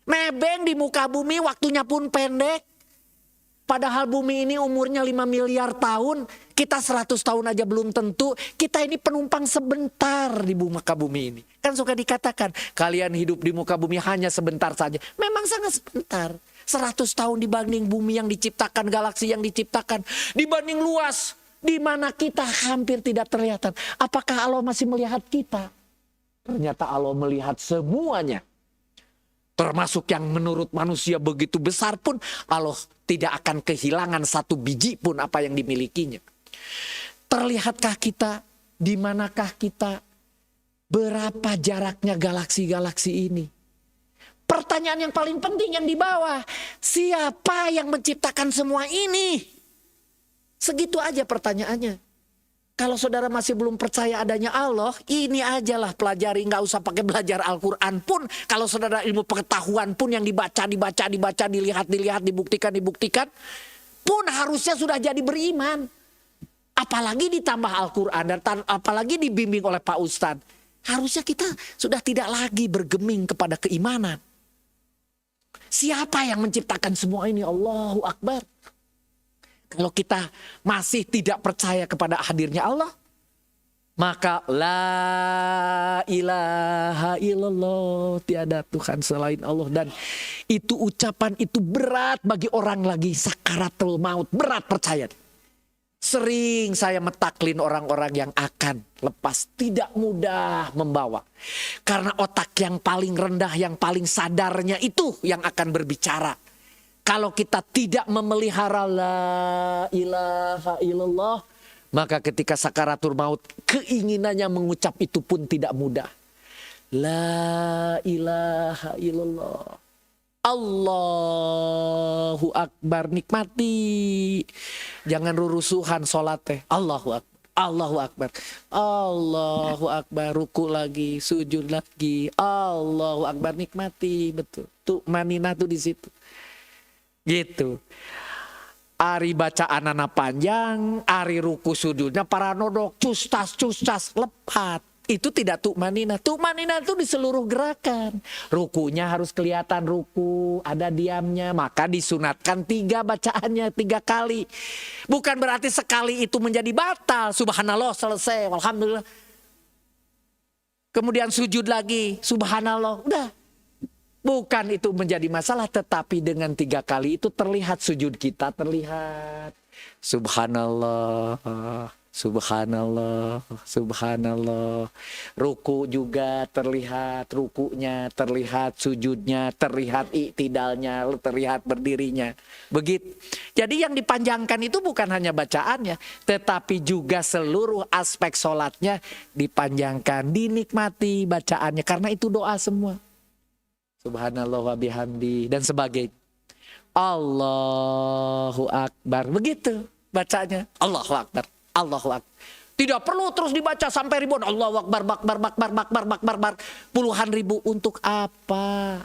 Nebeng di muka bumi, waktunya pun pendek. Padahal bumi ini umurnya 5 miliar tahun, kita 100 tahun aja belum tentu. Kita ini penumpang sebentar di muka bumi ini. Kan suka dikatakan, kalian hidup di muka bumi hanya sebentar saja. Memang sangat sebentar. 100 tahun dibanding bumi yang diciptakan, galaksi yang diciptakan. Dibanding luas, di mana kita hampir tidak terlihat. Apakah Allah masih melihat kita? Ternyata Allah melihat semuanya. Termasuk yang menurut manusia begitu besar pun Allah tidak akan kehilangan 1 biji pun apa yang dimilikinya. Terlihatkah kita? Di manakah kita? Berapa jaraknya galaksi-galaksi ini? Pertanyaan yang paling penting yang di bawah. Siapa yang menciptakan semua ini? Segitu aja pertanyaannya. Kalau saudara masih belum percaya adanya Allah, ini ajalah pelajari, nggak usah pakai belajar Al-Quran pun. Kalau saudara ilmu pengetahuan pun yang dibaca, dilihat, dibuktikan, pun harusnya sudah jadi beriman. Apalagi ditambah Al-Quran dan apalagi dibimbing oleh Pak Ustadz. Harusnya kita sudah tidak lagi bergeming kepada keimanan. Siapa yang menciptakan semua ini? Allahu Akbar. Kalau kita masih tidak percaya kepada hadirnya Allah, maka la ilaha illallah, tiada Tuhan selain Allah. Dan itu ucapan itu berat bagi orang lagi sakaratul maut, berat percaya. Sering saya mentaklin orang-orang yang akan lepas, tidak mudah membawa. Karena otak yang paling rendah, yang paling sadarnya itu yang akan berbicara. Kalau kita tidak memelihara la ilaha illallah, maka ketika sakaratul maut, keinginannya mengucap itu pun tidak mudah. La ilaha illallah. Allahu Akbar, nikmati. Jangan rurusuhan sholat teh. Allahu Akbar, Allahu Akbar, Allahu Akbar. Ruku lagi, sujud lagi. Allahu Akbar, nikmati, betul. Tuh manina tuh di situ. Gitu. Ari bacaan anak panjang, ari ruku sujudnya para nodok, custas lepat. Itu tidak tu'manina. Tu'manina itu di seluruh gerakan. Rukunya harus kelihatan ruku, ada diamnya. Maka disunatkan 3 bacaannya 3 kali. Bukan berarti sekali itu menjadi batal. Subhanallah selesai, alhamdulillah. Kemudian sujud lagi, subhanallah, udah. Bukan itu menjadi masalah, tetapi dengan 3 kali itu terlihat sujud kita, terlihat. Subhanallah, subhanallah, subhanallah. Ruku juga terlihat, rukunya terlihat, sujudnya terlihat, iktidalnya terlihat, berdirinya. Begitu. Jadi yang dipanjangkan itu bukan hanya bacaannya, tetapi juga seluruh aspek sholatnya dipanjangkan, dinikmati bacaannya. Karena itu doa semua. Subhanallah wa bihamdi dan sebagainya. Allahu Akbar. Begitu bacanya. Allahu Akbar. Allahu Akbar. Tidak perlu terus dibaca sampai ribuan. Allahu Akbar, bakbar. Puluhan ribu untuk apa?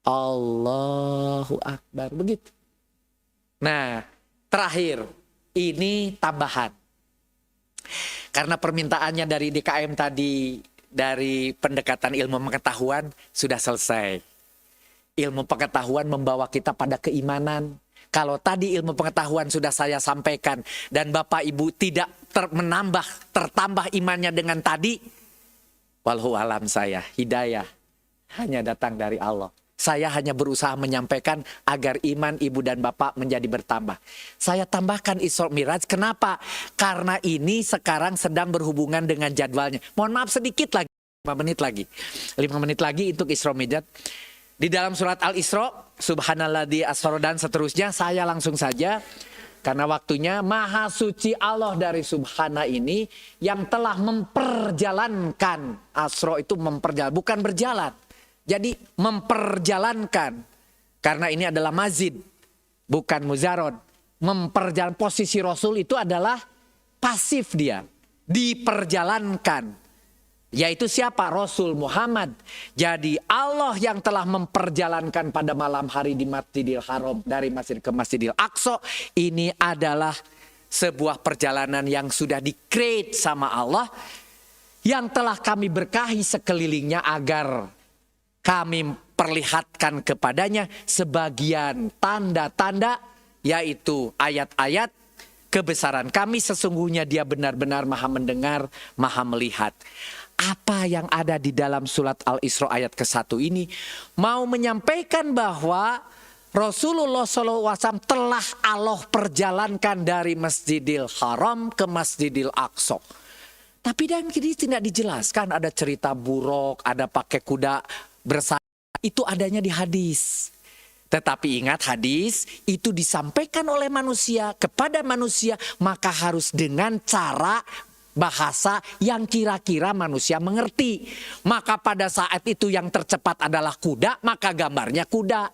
Allahu Akbar. Begitu. Nah, terakhir. Ini tambahan. Karena permintaannya dari DKM tadi, dari pendekatan ilmu pengetahuan sudah selesai. Ilmu pengetahuan membawa kita pada keimanan. Kalau tadi ilmu pengetahuan sudah saya sampaikan dan Bapak Ibu tidak tertambah imannya dengan tadi, walhu alam saya, hidayah hanya datang dari Allah. Saya hanya berusaha menyampaikan agar iman ibu dan bapak menjadi bertambah. Saya tambahkan Isra Miraj. Kenapa? Karena ini sekarang sedang berhubungan dengan jadwalnya. Mohon maaf sedikit lagi, 5 menit lagi. 5 menit lagi untuk Isra Miraj. Di dalam surat Al-Isra, subhanalladzi asra dan seterusnya, saya langsung saja. Karena waktunya, maha suci Allah dari subhana ini yang telah memperjalankan. Asra itu memperjalan, bukan berjalan. Jadi memperjalankan, karena ini adalah mazid, bukan muzarod. Memperjalan, posisi Rasul itu adalah pasif dia, diperjalankan. Yaitu siapa? Rasul Muhammad. Jadi Allah yang telah memperjalankan pada malam hari di Masjidil Haram, dari masjid ke Masjidil Aqsa. Ini adalah sebuah perjalanan yang sudah di-create sama Allah, yang telah kami berkahi sekelilingnya agar kami perlihatkan kepadanya sebagian tanda-tanda, yaitu ayat-ayat kebesaran kami. Sesungguhnya dia benar-benar maha mendengar, maha melihat. Apa yang ada di dalam surat Al-Isra ayat ke-1 ini mau menyampaikan bahwa Rasulullah SAW telah Allah perjalankan dari Masjidil Haram ke Masjidil Aqsa. Tapi dan kini tidak dijelaskan, ada cerita buruk, ada pakai kuda bersama, itu adanya di hadis. Tetapi ingat, hadis itu disampaikan oleh manusia kepada manusia, maka harus dengan cara bahasa yang kira-kira manusia mengerti. Maka pada saat itu yang tercepat adalah kuda, maka gambarnya kuda.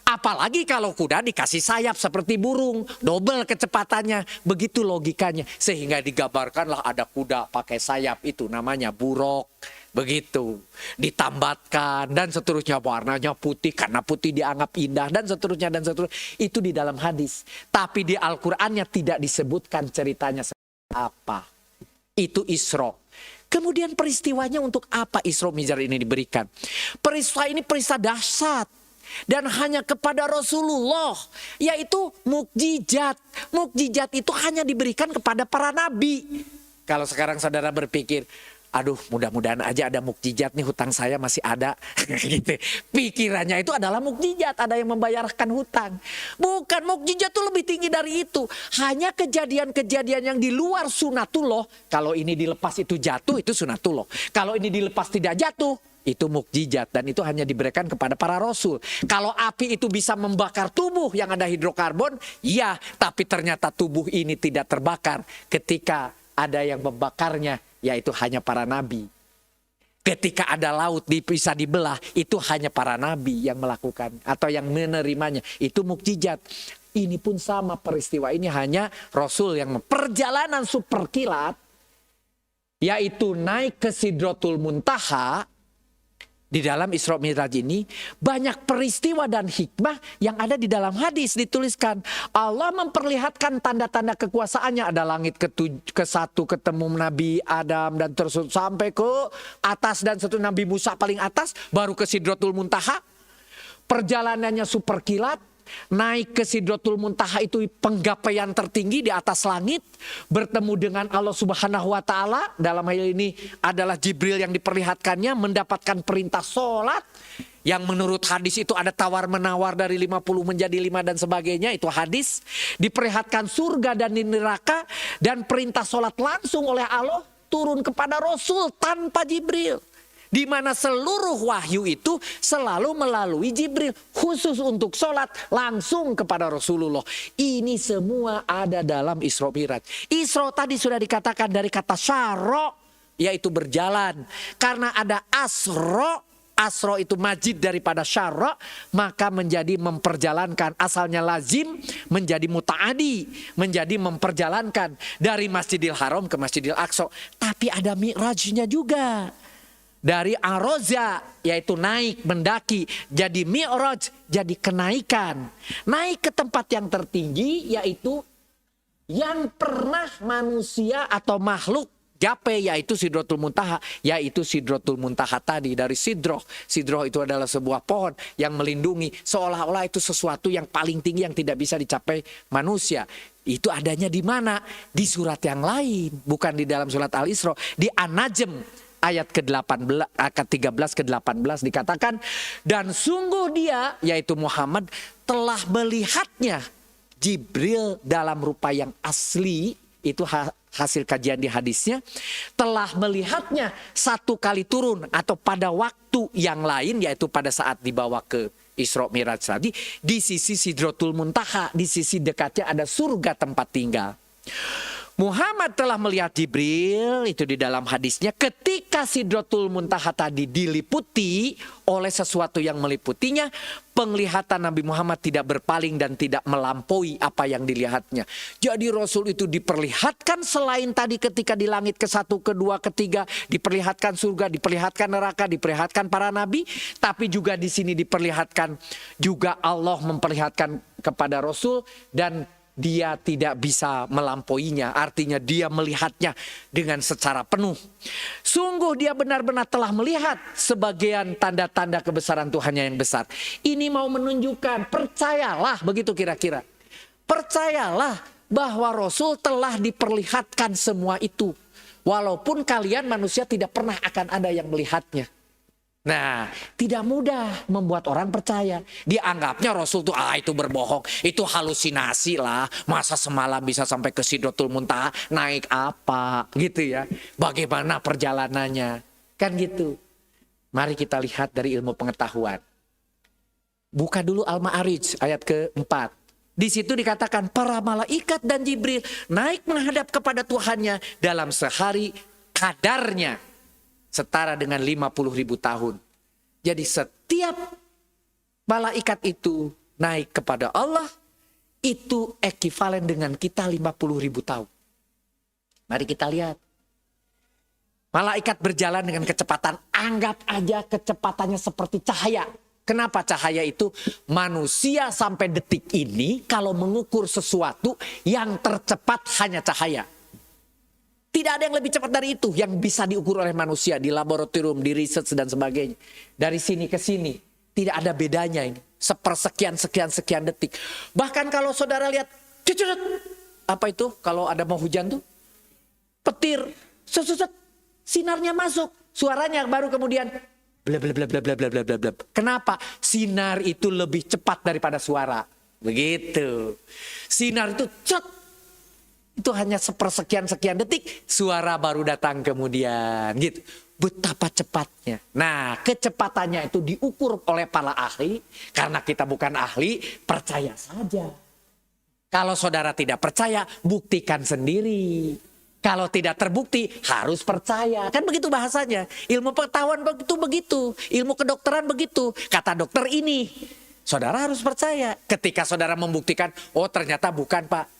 Apalagi kalau kuda dikasih sayap seperti burung, double kecepatannya. Begitu logikanya. Sehingga digambarkanlah ada kuda pakai sayap, itu namanya buruk. Begitu. Ditambatkan dan seterusnya, warnanya putih karena putih dianggap indah dan seterusnya dan seterusnya. Itu di dalam hadis. Tapi di Al-Qur'annya tidak disebutkan ceritanya. apa. Itu Isra. Kemudian peristiwanya untuk apa Isra Mi'raj ini diberikan? Peristiwa ini peristiwa dahsyat. Dan hanya kepada Rasulullah, yaitu mukjizat. Mukjizat itu hanya diberikan kepada para nabi. Kalau sekarang saudara berpikir, aduh mudah-mudahan aja ada mukjizat nih, hutang saya masih ada. Gitu. Pikirannya itu adalah mukjizat, ada yang membayarkan hutang. Bukan, mukjizat itu lebih tinggi dari itu. Hanya kejadian-kejadian yang di luar sunatullah. Kalau ini dilepas itu jatuh, itu sunatullah. Kalau ini dilepas tidak jatuh, itu mukjizat, dan itu hanya diberikan kepada para rasul. Kalau api itu bisa membakar tubuh yang ada hidrokarbon, ya, tapi ternyata tubuh ini tidak terbakar ketika ada yang membakarnya, yaitu hanya para nabi. Ketika ada laut bisa dibelah, itu hanya para nabi yang melakukan atau yang menerimanya. Itu mukjizat. Ini pun sama, peristiwa ini hanya rasul yang perjalanan super kilat, yaitu naik ke Sidratul Muntaha. Di dalam Isra Mi'raj ini banyak peristiwa dan hikmah yang ada di dalam hadis dituliskan. Allah memperlihatkan tanda-tanda kekuasaannya. Ada langit ke-1 ketemu Nabi Adam dan terus sampai ke atas, dan satu Nabi Musa paling atas, baru ke Sidratul Muntaha. Perjalanannya super kilat. Naik ke Sidratul Muntaha itu penggapaian tertinggi di atas langit, bertemu dengan Allah Subhanahu wa Ta'ala. Dalam hal ini adalah Jibril yang diperlihatkannya, mendapatkan perintah sholat yang menurut hadis itu ada tawar-menawar dari 50 menjadi 5 dan sebagainya. Itu hadis. Diperlihatkan surga dan neraka, dan perintah sholat langsung oleh Allah turun kepada Rasul tanpa Jibril. Di mana seluruh wahyu itu selalu melalui Jibril. Khusus untuk sholat langsung kepada Rasulullah. Ini semua ada dalam Isra Mi'raj. Isra tadi sudah dikatakan dari kata syara, yaitu berjalan. Karena ada asra. Asra itu majid daripada syara, maka menjadi memperjalankan. Asalnya lazim menjadi muta'adi, menjadi memperjalankan dari Masjidil Haram ke Masjidil Aqsa. Tapi ada mi'rajnya juga. Dari aroza, yaitu naik, mendaki, jadi mi'raj, jadi kenaikan. Naik ke tempat yang tertinggi, yaitu yang pernah manusia atau makhluk gapai, yaitu Sidratul Muntaha. Yaitu Sidratul Muntaha tadi, dari sidroh. Sidroh itu adalah sebuah pohon yang melindungi, seolah-olah itu sesuatu yang paling tinggi yang tidak bisa dicapai manusia. Itu adanya di mana? Di surat yang lain, bukan di dalam surat Al-Isra. Di An-Najm. Ayat ke-13 ke-18 dikatakan, dan sungguh dia, yaitu Muhammad, telah melihatnya Jibril dalam rupa yang asli. Itu hasil kajian di hadisnya. Telah melihatnya satu kali turun atau pada waktu yang lain, yaitu pada saat dibawa ke Isra Mi'raj tadi, di sisi Sidratul Muntaha, di sisi dekatnya ada surga tempat tinggal. Muhammad telah melihat Jibril, itu di dalam hadisnya, ketika Sidratul Muntaha tadi diliputi oleh sesuatu yang meliputinya. Penglihatan Nabi Muhammad tidak berpaling dan tidak melampaui apa yang dilihatnya. Jadi Rasul itu diperlihatkan selain tadi ketika di langit ke-1, ke-2, ke-3, diperlihatkan surga, diperlihatkan neraka, diperlihatkan para nabi, tapi juga di sini diperlihatkan juga Allah memperlihatkan kepada Rasul, dan dia tidak bisa melampauinya, artinya dia melihatnya dengan secara penuh. Sungguh dia benar-benar telah melihat sebagian tanda-tanda kebesaran Tuhannya yang besar. Ini mau menunjukkan, percayalah, begitu kira-kira. Percayalah bahwa Rasul telah diperlihatkan semua itu. Walaupun kalian manusia tidak pernah akan ada yang melihatnya. Nah, tidak mudah membuat orang percaya. Dianggapnya Rasul itu itu berbohong, itu halusinasi lah. Masa semalam bisa sampai ke Sidratul Muntaha, naik apa gitu ya. Bagaimana perjalanannya, kan gitu. Mari kita lihat dari ilmu pengetahuan. Buka dulu Al-Ma'arij ayat ke-4. Di situ dikatakan para malaikat dan Jibril naik menghadap kepada Tuhannya dalam sehari, kadarnya setara dengan 50.000 tahun. Jadi setiap malaikat itu naik kepada Allah, itu ekivalen dengan kita 50.000 tahun. Mari kita lihat. Malaikat berjalan dengan kecepatan, anggap aja kecepatannya seperti cahaya. Kenapa cahaya itu? Manusia sampai detik ini kalau mengukur sesuatu yang tercepat hanya cahaya. Tidak ada yang lebih cepat dari itu yang bisa diukur oleh manusia di laboratorium, di riset dan sebagainya. Dari sini ke sini tidak ada bedanya ini. Sepersekian sekian detik. Bahkan kalau saudara lihat, apa itu kalau ada mau hujan tuh? Petir, sinarnya masuk, suaranya baru kemudian bla bla bla bla bla bla bla bla bla. Kenapa? Sinar itu lebih cepat daripada suara. Begitu. Sinar itu itu hanya sepersekian detik, suara baru datang kemudian gitu. Betapa cepatnya. Nah, kecepatannya itu diukur oleh para ahli. Karena kita bukan ahli, percaya saja. Kalau saudara tidak percaya, buktikan sendiri. Kalau tidak terbukti, harus percaya. Kan begitu bahasanya. Ilmu pengetahuan begitu. Ilmu kedokteran begitu. Kata dokter ini. Saudara harus percaya. Ketika saudara membuktikan, oh ternyata bukan Pak.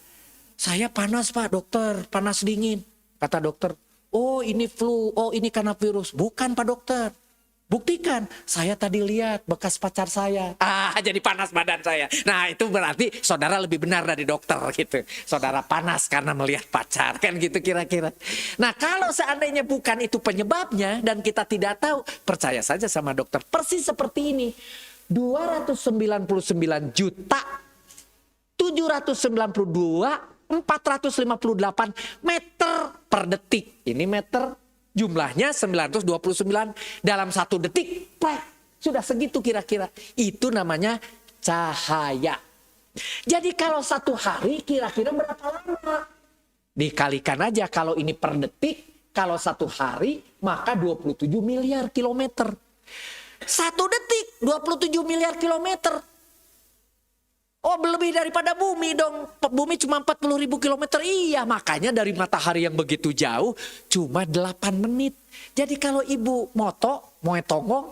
Saya panas Pak dokter, panas dingin. Kata dokter, oh ini flu, oh ini karena virus. Bukan Pak dokter. Buktikan, saya tadi lihat bekas pacar saya. Jadi panas badan saya. Nah itu berarti saudara lebih benar dari dokter gitu. Saudara panas karena melihat pacar, kan gitu kira-kira. Nah kalau seandainya bukan itu penyebabnya dan kita tidak tahu, percaya saja sama dokter. Persis seperti ini. 299 juta 792 458 meter per detik. Ini meter. Jumlahnya 929 dalam 1 detik. Sudah segitu kira-kira. Itu namanya cahaya. Jadi kalau 1 hari kira-kira berapa lama? Dikalikan aja kalau ini per detik. Kalau 1 hari maka 27 miliar kilometer. 1 detik 27 miliar kilometer. Oh lebih daripada bumi dong. Bumi cuma 40.000 kilometer. Iya makanya dari matahari yang begitu jauh cuma 8 menit. Jadi kalau ibu moto, moe tonggong,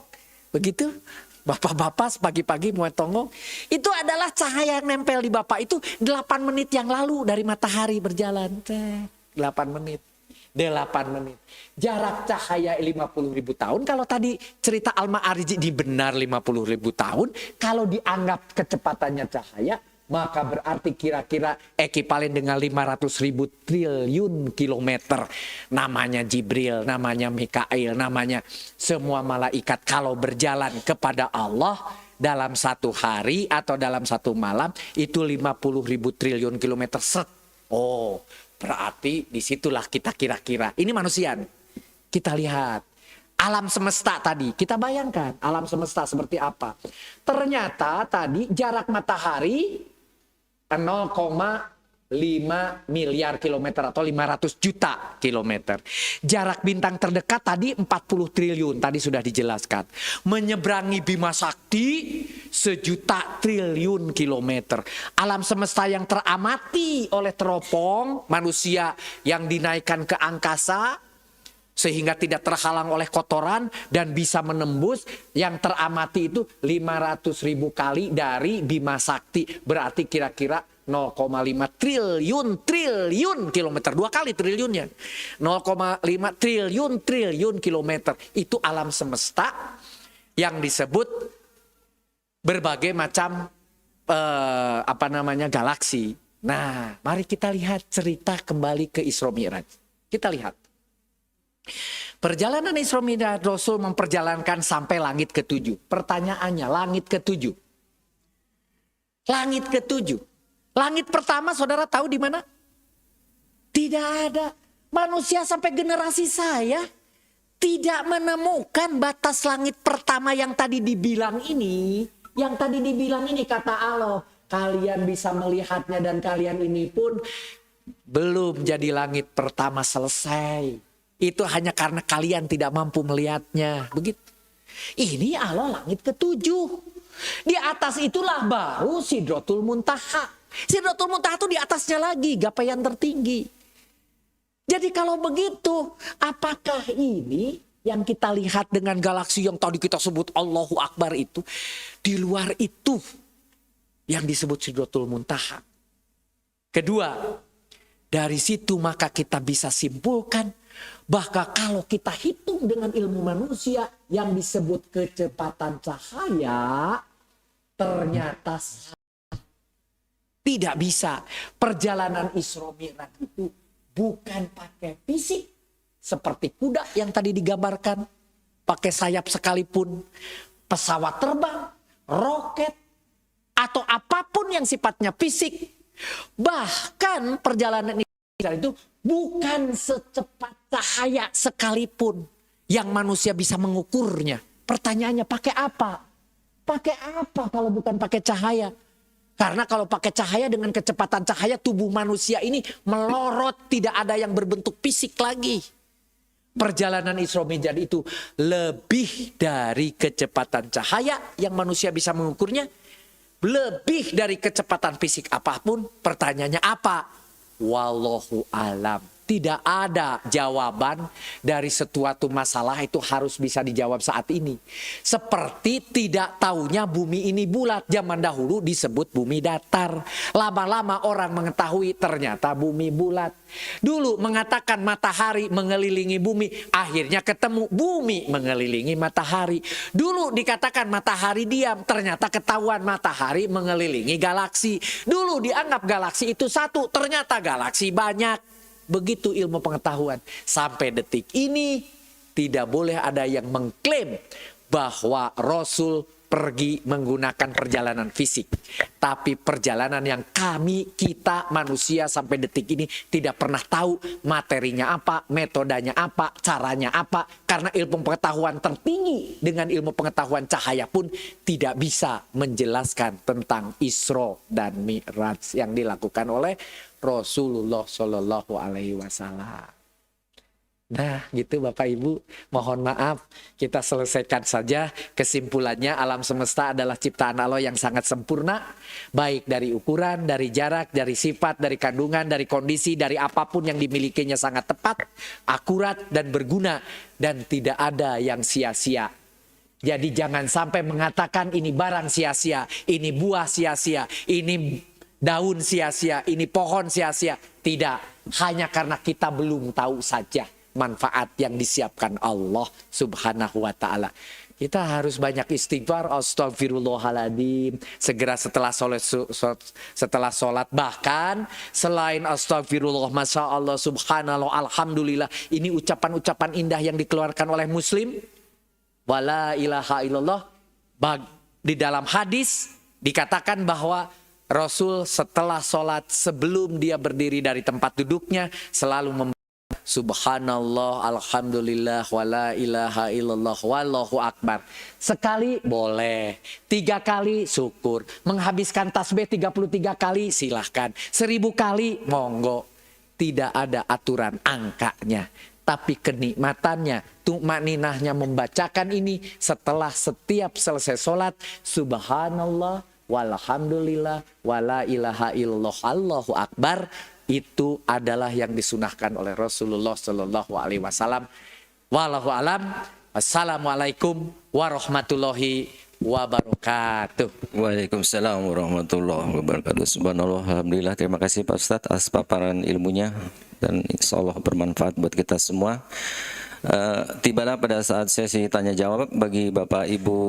begitu. Bapak-bapak pagi-pagi moe tonggong. Itu adalah cahaya yang nempel di bapak itu 8 menit yang lalu dari matahari berjalan. 8 menit. 8 menit. Jarak cahaya 50.000 tahun. Kalau tadi cerita Al-Ma'arij ini benar 50.000 tahun. Kalau dianggap kecepatannya cahaya, maka berarti kira-kira ekivalen dengan 500.000 triliun kilometer. Namanya Jibril, namanya Mikail, namanya semua malaikat. Kalau berjalan kepada Allah dalam 1 hari atau dalam 1 malam, itu 50.000 triliun kilometer. Oh, berarti disitulah kita kira-kira. Ini manusia. Kita lihat. Alam semesta tadi. Kita bayangkan alam semesta seperti apa. Ternyata tadi jarak matahari 0,5 miliar kilometer atau 500 juta kilometer. Jarak bintang terdekat tadi 40 triliun. Tadi sudah dijelaskan. Menyeberangi Bima Sakti 1.000.000 triliun kilometer. Alam semesta yang teramati oleh teropong manusia yang dinaikkan ke angkasa sehingga tidak terhalang oleh kotoran dan bisa menembus, yang teramati itu 500.000 kali dari Bima Sakti. Berarti kira-kira 0,5 triliun kilometer. 2 kali triliunnya. 0,5 triliun kilometer. Itu alam semesta yang disebut berbagai macam galaksi. Nah, mari kita lihat cerita kembali ke Isra Mi'raj. Kita lihat. Perjalanan Isra Mi'raj, Rasul memperjalankan sampai langit ke-7. Pertanyaannya, langit ke-7. Langit ke-7. Langit pertama saudara tahu di mana? Tidak ada. Manusia sampai generasi saya tidak menemukan batas langit pertama yang tadi dibilang ini. Yang tadi dibilang ini kata Allah. Kalian bisa melihatnya dan kalian ini pun belum jadi langit pertama selesai. Itu hanya karena kalian tidak mampu melihatnya. Begitu. Ini Allah langit ke-7. Di atas itulah baru Sidratul Muntaha. Sidratul Muntaha itu di atasnya lagi, gapaian tertinggi. Jadi kalau begitu, apakah ini yang kita lihat dengan galaksi yang tadi kita sebut Allahu Akbar itu, di luar itu yang disebut Sidratul Muntaha? Kedua, dari situ maka kita bisa simpulkan bahwa kalau kita hitung dengan ilmu manusia yang disebut kecepatan cahaya, ternyata tidak bisa. Perjalanan Isra Mi'raj itu bukan pakai fisik, seperti kuda yang tadi digambarkan, pakai sayap sekalipun, pesawat terbang, roket, atau apapun yang sifatnya fisik. Bahkan perjalanan itu bukan secepat cahaya sekalipun yang manusia bisa mengukurnya. Pertanyaannya pakai apa? Pakai apa kalau bukan pakai cahaya? Karena kalau pakai cahaya, dengan kecepatan cahaya tubuh manusia ini melorot, tidak ada yang berbentuk fisik lagi. Perjalanan Isra Mi'raj itu lebih dari kecepatan cahaya yang manusia bisa mengukurnya. Lebih dari kecepatan fisik apapun. Pertanyaannya apa? Wallahu alam. Tidak ada jawaban dari suatu masalah itu harus bisa dijawab saat ini. Seperti tidak taunya bumi ini bulat. Zaman dahulu disebut bumi datar. Lama-lama orang mengetahui ternyata bumi bulat. Dulu mengatakan matahari mengelilingi bumi. Akhirnya ketemu bumi mengelilingi matahari. Dulu dikatakan matahari diam. Ternyata ketahuan matahari mengelilingi galaksi. Dulu dianggap galaksi itu satu. Ternyata galaksi banyak. Begitu ilmu pengetahuan. Sampai detik ini tidak boleh ada yang mengklaim bahwa Rasul pergi menggunakan perjalanan fisik. Tapi perjalanan yang kita manusia sampai detik ini tidak pernah tahu materinya apa, metodenya apa, caranya apa. Karena ilmu pengetahuan tertinggi dengan ilmu pengetahuan cahaya pun tidak bisa menjelaskan tentang Isra dan Mi'raj yang dilakukan oleh Rasulullah Shallallahu Alaihi Wasallam. Nah gitu Bapak Ibu, mohon maaf kita selesaikan saja. Kesimpulannya, alam semesta adalah ciptaan Allah yang sangat sempurna. Baik dari ukuran, dari jarak, dari sifat, dari kandungan, dari kondisi, dari apapun yang dimilikinya sangat tepat, akurat dan berguna. Dan tidak ada yang sia-sia. Jadi jangan sampai mengatakan ini barang sia-sia, ini buah sia-sia, ini daun sia-sia, ini pohon sia-sia. Tidak, hanya karena kita belum tahu saja manfaat yang disiapkan Allah Subhanahu wa ta'ala. Kita harus banyak istighfar, astagfirullahaladzim, segera setelah sholat. Bahkan selain astagfirullah, masya Allah, subhanallah, alhamdulillah, ini ucapan-ucapan indah yang dikeluarkan oleh Muslim. Wala ilaha illallah. Di dalam hadis dikatakan bahwa Rasul setelah sholat, sebelum dia berdiri dari tempat duduknya, selalu membaca subhanallah, alhamdulillah, wala ilaha illallah, wallahu akbar. Sekali boleh, 3 kali syukur. Menghabiskan tasbih 33 kali silahkan. 1000 kali monggo. Tidak ada aturan angkanya. Tapi kenikmatannya, tumakninahnya membacakan ini setelah setiap selesai sholat. Subhanallah, walhamdulillah, wala ilaha illallah, Allahu akbar. Itu adalah yang disunahkan oleh Rasulullah Shallallahu Alaihi Wasallam. Wallahu alam. Assalamualaikum warahmatullahi wabarakatuh. Waalaikumsalam warahmatullahi wabarakatuh. Subhanallah, alhamdulillah. Terima kasih Pak Ustadz atas paparan ilmunya dan insya Allah bermanfaat buat kita semua. Tibalah pada saat sesi tanya jawab bagi Bapak Ibu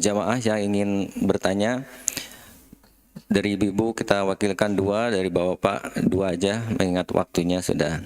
jamaah yang ingin bertanya. Dari ibu kita wakilkan 2, dari bapak 2 aja, mengingat waktunya sudah